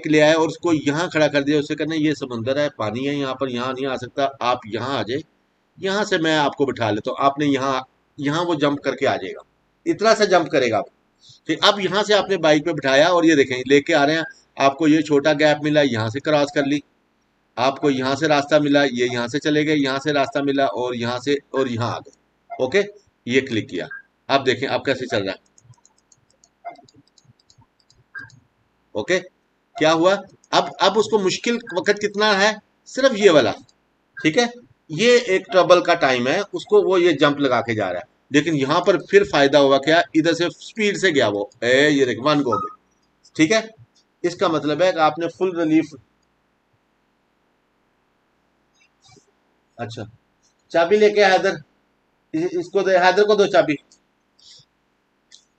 ले आए और उसको यहाँ खड़ा कर दिया, उससे करना ये समुंदर है, पानी है यहाँ पर, यहाँ नहीं आ सकता, आप यहाँ आ जाए, यहाँ से मैं आपको बिठा लेता हूँ। आपने यहाँ यहाँ वो जंप करके आ जाएगा, इतना सा जंप करेगा आप। फिर अब यहाँ से आपने बाइक पे बिठाया और ये देखें लेके आ रहे हैं, आपको ये छोटा गैप मिला, यहाँ से क्रॉस कर ली। आपको यहाँ से रास्ता मिला, ये यहाँ से चले गए, यहाँ से रास्ता मिला और यहाँ से और यहाँ आ गए। ओके, ये क्लिक किया। अब देखें अब कैसे चल रहा है। ओके, क्या हुआ। अब उसको मुश्किल वक्त कितना है, सिर्फ ये वाला। ठीक है, ये एक ट्रबल का टाइम है उसको, वो ये जंप लगा के जा रहा है। लेकिन यहाँ पर फिर फायदा हुआ क्या, इधर से स्पीड से गया वो, ये देख वन गो में। ठीक है, इसका मतलब है कि आपने फुल रिलीफ। अच्छा, चाबी लेके आ हैदर, इसको दे, हैदर को दो चाबी।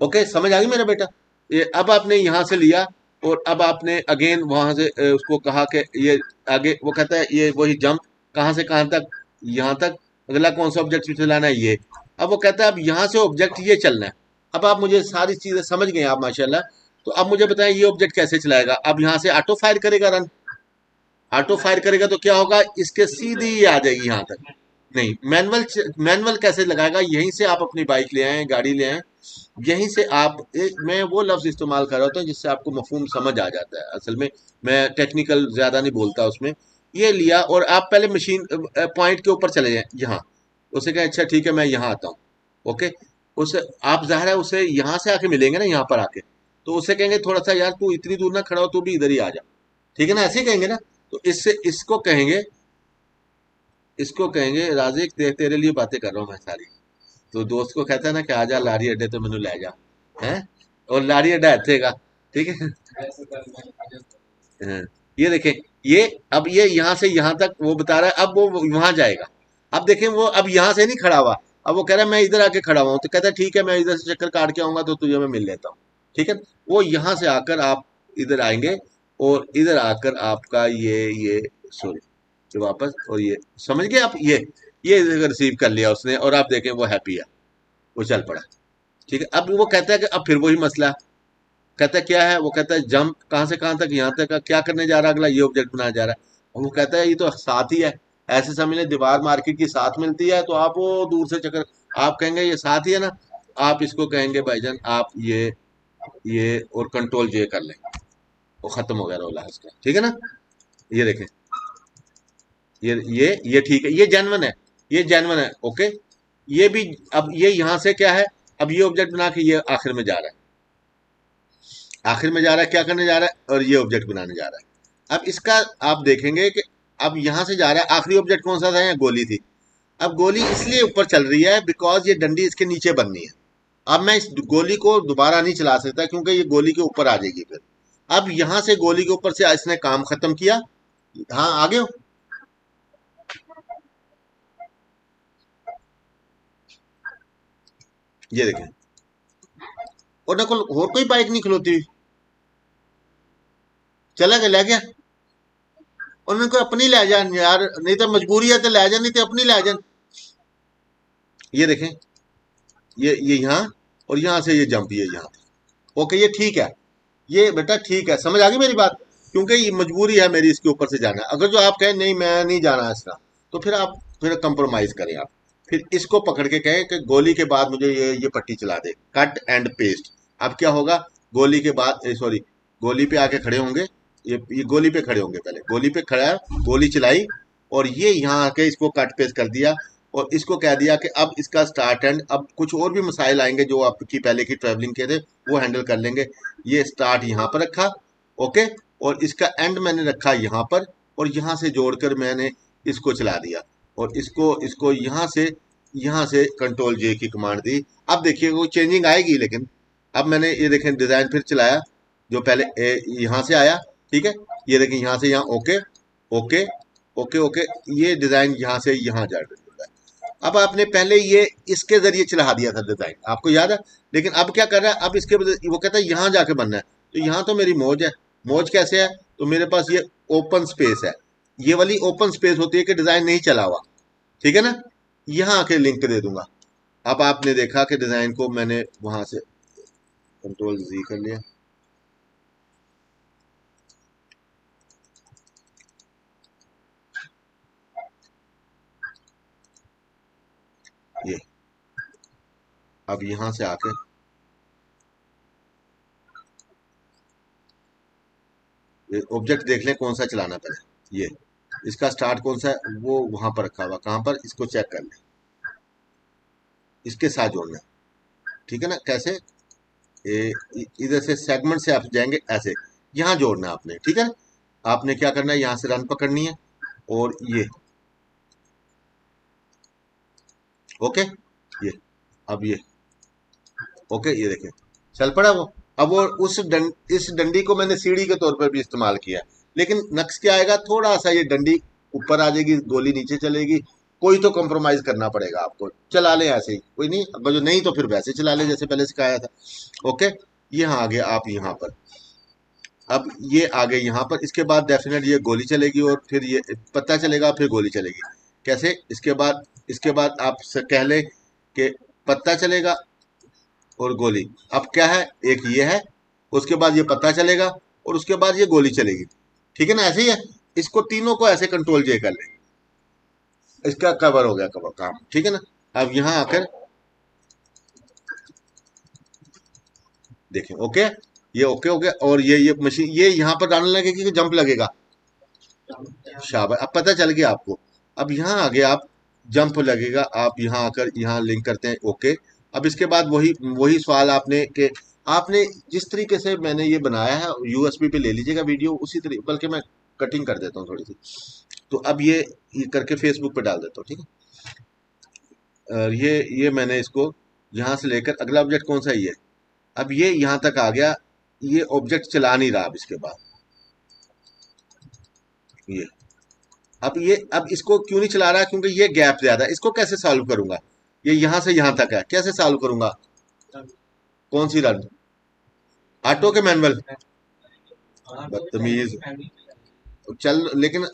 ओके, समझ आ गई मेरा बेटा। ये अब आपने यहाँ से लिया और अब आपने अगेन वहां से उसको कहा कि ये आगे, वो कहता है ये वही जंप, कहाँ से कहाँ तक, यहाँ तक। अगला कौन सा ऑब्जेक्ट चलाना है, ये। अब वो कहता है अब यहाँ से ऑब्जेक्ट ये चलना है। अब आप मुझे सारी चीजें समझ गए आप माशाल्लाह। तो अब मुझे बताएं ये ऑब्जेक्ट कैसे चलाएगा। अब यहाँ से ऑटो फायर करेगा, रन ऑटो फायर करेगा तो क्या होगा, इसके सीधी आ जाएगी यहाँ तक। नहीं, मैनुअल मैनुअल कैसे लगाएगा, यहीं से आप अपनी बाइक ले आए, गाड़ी ले आए, यहीं से आप मैं वो लफ्ज इस्तेमाल कर रहा था जिससे आपको मफहूम समझ आ जाता है। असल में मैं टेक्निकल ज्यादा नहीं बोलता उसमें। ये लिया और आप पहले मशीन पॉइंट के ऊपर चले जाए यहाँ। उसे कहें अच्छा ठीक है मैं यहाँ आता हूँ। ओके, उसे आप जाहिर है उसे यहाँ से आके मिलेंगे ना, यहाँ पर आके, तो उसे कहेंगे थोड़ा सा यार तू इतनी दूर ना खड़ा हो, तू भी इधर ही आ जा। ठीक है ना, ऐसे ही कहेंगे ना। तो इससे इसको कहेंगे राजिक तेरे लिए बातें कर रहा हूँ मैं सारी। तो दोस्त को कहता है ना कि आजा लारी अड्डे तो मैनू ले जा, हैं, और लारी अड्डा इत्थे का। ठीक है। ऐसे करना है। हाँ, ये देखें, ये अब ये यहाँ से यहाँ तक वो बता रहा है, अब वो वहां जाएगा। अब देखें वो अब यहाँ से नहीं खड़ा हुआ, अब वो कह रहा है मैं इधर आके खड़ा हुआ हूँ, तो कहता है ठीक है मैं इधर से चक्कर काट के आऊंगा तो तुझे मैं मिल लेता हूँ। ठीक है, वो यहाँ से आकर आप इधर आएंगे और इधर आकर आपका ये सॉरी, जो वापस, और ये समझ गए आप, ये रिसीव कर लिया उसने और आप देखें वो हैप्पी है, वो चल पड़ा। ठीक है, अब वो कहता है कि अब फिर वही मसला। कहता है क्या है, वो कहता है जंप कहाँ से कहाँ तक, यहाँ तक का क्या करने जा रहा है, अगला ये ऑब्जेक्ट बनाया जा रहा है। और वो कहता है ये तो साथ ही है, ऐसे समझ लें दीवार मार्केट की साथ मिलती है तो आप वो दूर से चक्कर। आप कहेंगे ये साथ ही है ना, आप इसको कहेंगे भाईजान आप ये और कंट्रोल जे कर लें, वो खत्म हो गया रोला इसका, ठीक है ना। ये देखें, ये ठीक है, ये जेन्युइन है, ये जेन्युइन है, ओके। ये भी, अब ये यहां से क्या है, अब ये ऑब्जेक्ट बना के ये आखिर में जा रहा है, आखिर में जा रहा है, क्या करने जा रहा है, और ये ऑब्जेक्ट बनाने जा रहा है। अब इसका आप देखेंगे कि अब यहां से जा रहा है, आखिरी ऑब्जेक्ट कौन सा था, यहाँ गोली थी। अब गोली इसलिए ऊपर चल रही है बिकॉज ये डंडी इसके नीचे बननी है। अब मैं इस गोली को दोबारा नहीं चला सकता क्योंकि ये गोली के ऊपर आ जाएगी फिर। अब यहां से गोली के ऊपर से इसने काम खत्म किया। हाँ, आगे हो। ये देखें, और ना और कोई बाइक नहीं खलोती हुई, चला गया, ले गया। उन्होंने कोई अपनी ले जान यार, नहीं तो मजबूरी है तो ले जान, नहीं तो अपनी ले जान। ये देखें, ये यहाँ, और यहाँ से ये जंप ये यहाँ। ओके, ये ठीक है, ये बेटा ठीक है, समझ आ गई मेरी बात। क्योंकि ये मजबूरी है मेरी इसके ऊपर से जाना। अगर जो आप कहें नहीं मैं नहीं जाना इसका, तो फिर आप फिर कंप्रोमाइज करें आप। फिर इसको पकड़ के कहें कि गोली के बाद मुझे ये पट्टी चला दे, कट एंड पेस्ट। अब क्या होगा, गोली के बाद सॉरी, गोली पे आके खड़े होंगे, ये गोली पे खड़े होंगे, पहले गोली पे खड़ा है, गोली चलाई, और ये यहाँ आके इसको कट पेस्ट कर दिया, और इसको कह दिया कि अब इसका स्टार्ट एंड, अब कुछ और भी मसाइल आएंगे जो आपकी पहले की ट्रैवलिंग के थे वो हैंडल कर लेंगे। ये स्टार्ट यहाँ पर रखा, ओके, और इसका एंड मैंने रखा यहाँ पर, और यहाँ से जोड़कर मैंने इसको चला दिया, और इसको इसको यहाँ से कंट्रोल जे की कमांड दी। अब देखिए वो चेंजिंग आएगी, लेकिन अब मैंने ये देखें डिजाइन फिर चलाया, जो पहले यहाँ से आया, ठीक है, ये देखें यहाँ से यहाँ, ओके ओके ओके ओके, ये डिजाइन यहाँ से यहाँ जा रहा है। अब आपने पहले ये इसके जरिए चला दिया था डिजाइन, आपको याद है। लेकिन अब क्या कर रहा है, अब इसके बदले वो कहता है यहाँ जाके बनना है, तो यहाँ तो मेरी मौज है। मौज कैसे है, तो मेरे पास ये ओपन स्पेस है, ये वाली ओपन स्पेस होती है कि डिजाइन नहीं चला हुआ, ठीक है ना। यहाँ आके लिंक दे दूंगा। अब आपने देखा कि डिजाइन को मैंने वहां से कंट्रोल जी कर लिया, ये अब यहां से आके ऑब्जेक्ट देख लें कौन सा चलाना पड़े। ये इसका स्टार्ट कौन सा है, वो वहां पर रखा हुआ, कहां पर, इसको चेक कर लें, इसके साथ जोड़ना है, ठीक है ना। कैसे, इधर से सेगमेंट से आप जाएंगे ऐसे, यहाँ जोड़ना है आपने, ठीक है ना। आपने क्या करना है, यहाँ से रन पकड़नी है, और ये ओके, ये अब ये ओके, ये देखें चल पड़ा वो। अब वो इस डंडी को मैंने सीढ़ी के तौर पर भी इस्तेमाल किया, लेकिन नक्श क्या आएगा, थोड़ा सा ये डंडी ऊपर आ जाएगी, गोली नीचे चलेगी। कोई तो कॉम्प्रोमाइज करना पड़ेगा आपको, चला ले ऐसे ही, कोई नहीं, अगर जो नहीं तो फिर वैसे चला ले जैसे पहले सिखाया था। ओके, यहाँ आगे आप यहाँ पर, अब ये आगे यहाँ पर, इसके बाद डेफिनेट ये गोली चलेगी, और फिर ये पता चलेगा, फिर गोली चलेगी। कैसे, इसके बाद आप कह लें कि पत्ता चलेगा और गोली। अब क्या है, एक ये है, उसके बाद ये पता चलेगा, और उसके बाद ये गोली चलेगी, ठीक है ना, ऐसे ही है। इसको तीनों को ऐसे कंट्रोल जे कर ले, इसका कवर हो गया, कवर काम, ठीक है ना। अब यहाँ आकर देखें, ओके, ये ओके हो गया, और ये मशीन ये यहाँ पर डालने लगेगी कि जंप लगेगा, शाबाश, अब पता चल गया आपको। अब यहाँ आगे आप जंप लगेगा, आप यहाँ आकर यहाँ लिंक करते हैं, ओके। अब इसके बाद वही वही सवाल आपने कि आपने जिस तरीके से मैंने ये बनाया है, यूएसबी पे ले लीजिएगा वीडियो उसी तरीके, बल्कि मैं कटिंग कर देता हूँ थोड़ी सी, तो अब ये करके फेसबुक पे डाल देता हूँ, ठीक है। और ये मैंने इसको यहाँ से लेकर अगला ऑब्जेक्ट कौन सा, ये अब ये यहाँ तक आ गया, ये ऑब्जेक्ट चला नहीं रहा। अब इसके बाद ये अब इसको क्यों नहीं चला रहा, क्योंकि ये गैप ज्यादा है। इसको कैसे सॉल्व करूंगा, ये यहां से यहां तक है, कैसे सॉल्व करूंगा, कौन सी रन, ऑटो के मैनुअल, बदतमीज। चल लेकिन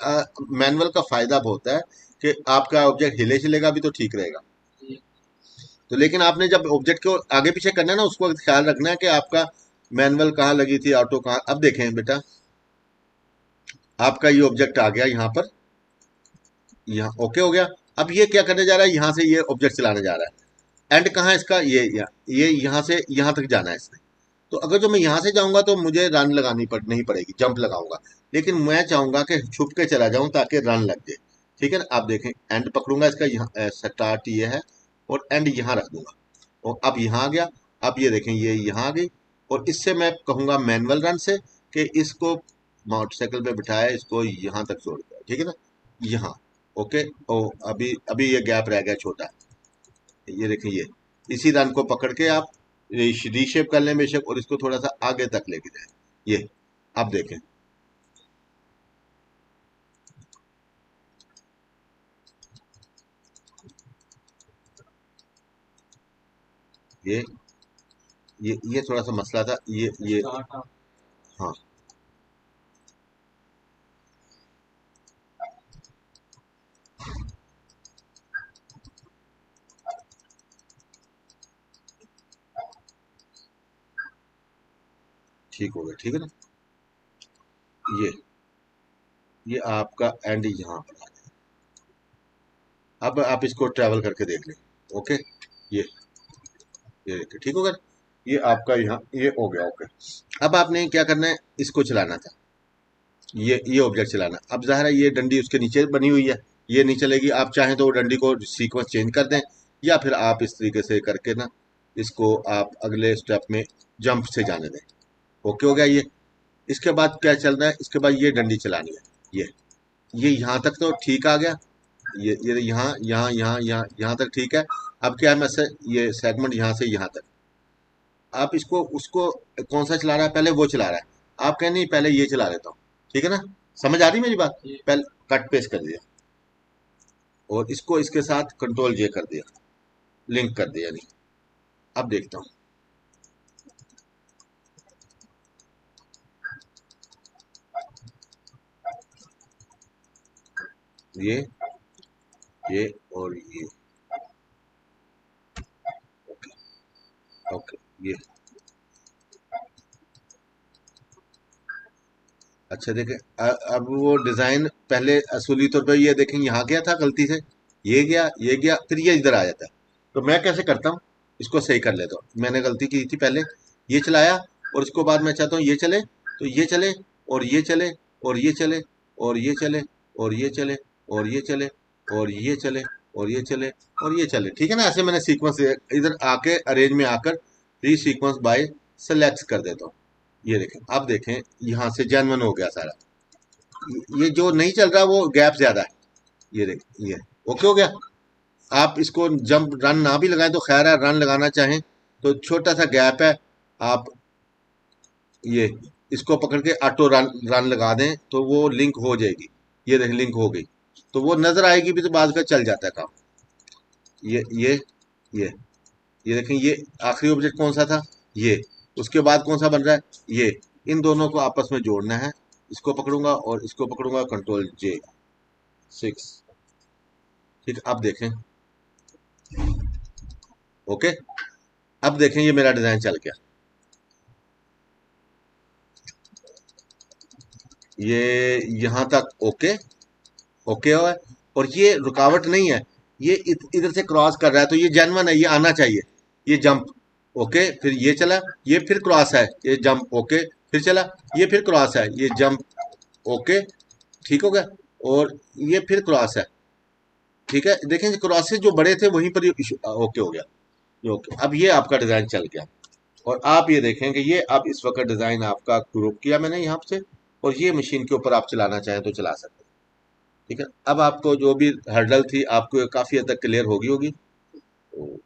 मैनुअल का फायदा बहुत है कि आपका ऑब्जेक्ट हिले चलेगा भी तो ठीक रहेगा। तो लेकिन आपने जब ऑब्जेक्ट को आगे पीछे करना है ना, उसको ख्याल रखना है कि आपका मैनुअल कहाँ लगी थी, ऑटो कहाँ। अब देखें बेटा, आपका ये ऑब्जेक्ट आ गया यहाँ पर, यहाँ ओके हो गया। अब ये क्या करने जा रहा है, यहाँ से ये ऑब्जेक्ट चलाने जा रहा है। एंड कहाँ है इसका, ये यहाँ से यहाँ तक जाना है इसने। तो अगर जो मैं यहाँ से जाऊंगा तो मुझे रन नहीं पड़ेगी, जंप लगाऊंगा। लेकिन मैं चाहूंगा कि छुप के चला जाऊं ताकि रन लग जाए। ठीक है ना, आप देखें एंड पकड़ूंगा इसका, यहाँ स्टार्ट ये है और एंड यहाँ रख दूंगा। और अब यहाँ आ गया। अब ये देखें ये यहाँ आ गई। और इससे मैं कहूंगा मैनुअल रन से कि इसको मोटरसाइकिल पे बिठाया, इसको यहाँ तक छोड़ दिया। ठीक है ना, यहाँ। ओके। ओ अभी अभी ये गैप रह गया छोटा। ये देखें ये, इसी रन को पकड़ के आप रीशेप कर लें बेशक, और इसको थोड़ा सा आगे तक लेके जाए। ये आप देखें, ये ये थोड़ा सा मसला था ये। हाँ, ठीक हो गया। ठीक है ना, ये ये आपका एंड यहाँ पर आ गया। अब आप इसको ट्रैवल करके देख लें। ओके, ये ये देखिए ठीक हो गया। ये आपका यहाँ ये हो गया। ओके, अब आपने क्या करना है, इसको चलाना था, ये ऑब्जेक्ट चलाना। अब ज़ाहिर है ये डंडी उसके नीचे बनी हुई है, ये नहीं चलेगी। आप चाहें तो वो डंडी को सीक्वेंस चेंज कर दें, या फिर आप इस तरीके से करके ना इसको आप अगले स्टेप में जंप से जाने दें। ओके हो गया ये। इसके बाद क्या चलना है, इसके बाद ये डंडी चलानी है। ये यहाँ तक तो ठीक आ गया। ये यहाँ यहाँ यहाँ यहाँ यहाँ तक ठीक है। अब क्या है, मैं से ये सेगमेंट यहाँ से यहाँ तक। आप इसको उसको कौन सा चला रहा है, पहले वो चला रहा है। आप कहें नहीं पहले ये चला लेता हूँ। ठीक है ना, समझ आ रही मेरी बात। ये पहले कट पेस्ट कर दिया और इसको इसके साथ कंट्रोल जे कर दिया, लिंक कर दिया। नहीं, अब देखता हूँ। ये और ये। ओके, ओके, ये अच्छा देखें। अब वो डिजाइन पहले असली तौर पर ये देखें यहाँ गया था गलती से, ये गया फिर ये इधर आ जाता है। तो मैं कैसे करता हूँ, इसको सही कर लेता हूँ। मैंने गलती की थी पहले, ये चलाया और इसको बाद मैं चाहता हूँ ये चले, तो ये चले और ये चले और ये चले और ये चले और ये चले और ये चले और ये चले और ये चले और ये चले। ठीक है ना, ऐसे मैंने सीक्वेंस इधर आके अरेंज में आकर री सीक्वेंस बाय सेलेक्ट कर देता हूँ। ये देखें, अब देखें यहाँ से जेन्युइन हो गया सारा। ये जो नहीं चल रहा वो गैप ज्यादा है। ये देखें ये ओके हो गया। आप इसको जंप रन ना भी लगाएं तो खैर है, रन लगाना चाहें तो छोटा सा गैप है। आप ये इसको पकड़ के ऑटो रन रन लगा दें तो वो लिंक हो जाएगी। ये देखें लिंक हो गई, तो वो नजर आएगी भी, तो बाद का चल जाता है काम। ये ये ये ये देखें, ये आखिरी ऑब्जेक्ट कौन सा था, ये। उसके बाद कौन सा बन रहा है, ये। इन दोनों को आपस में जोड़ना है। इसको पकड़ूंगा और इसको पकड़ूंगा, कंट्रोल जे 6। ठीक, अब देखें। ओके, अब देखें ये मेरा डिजाइन चल गया। ये यहां तक ओके, ओके है। और ये रुकावट नहीं है, ये इधर से क्रॉस कर रहा है, तो ये जेन्युइन है, ये आना चाहिए। ये जंप ओके, फिर ये चला, ये फिर क्रॉस है, ये जंप ओके, फिर चला, ये फिर क्रॉस है, ये जंप ओके। ठीक हो गया। और ये फिर क्रॉस है। ठीक है, देखें क्रॉसेस जो बड़े थे वहीं पर ओके हो गया। ये ओके, अब ये आपका डिजाइन चल गया। और आप ये देखें कि ये अब इस वक्त डिजाइन आपका ग्रुप किया मैंने यहाँ से, और ये मशीन के ऊपर आप चलाना चाहें तो चला सकते हैं। ठीक है, अब आपको जो भी हर्डल थी आपको काफी हद तक क्लियर होगी होगी। तो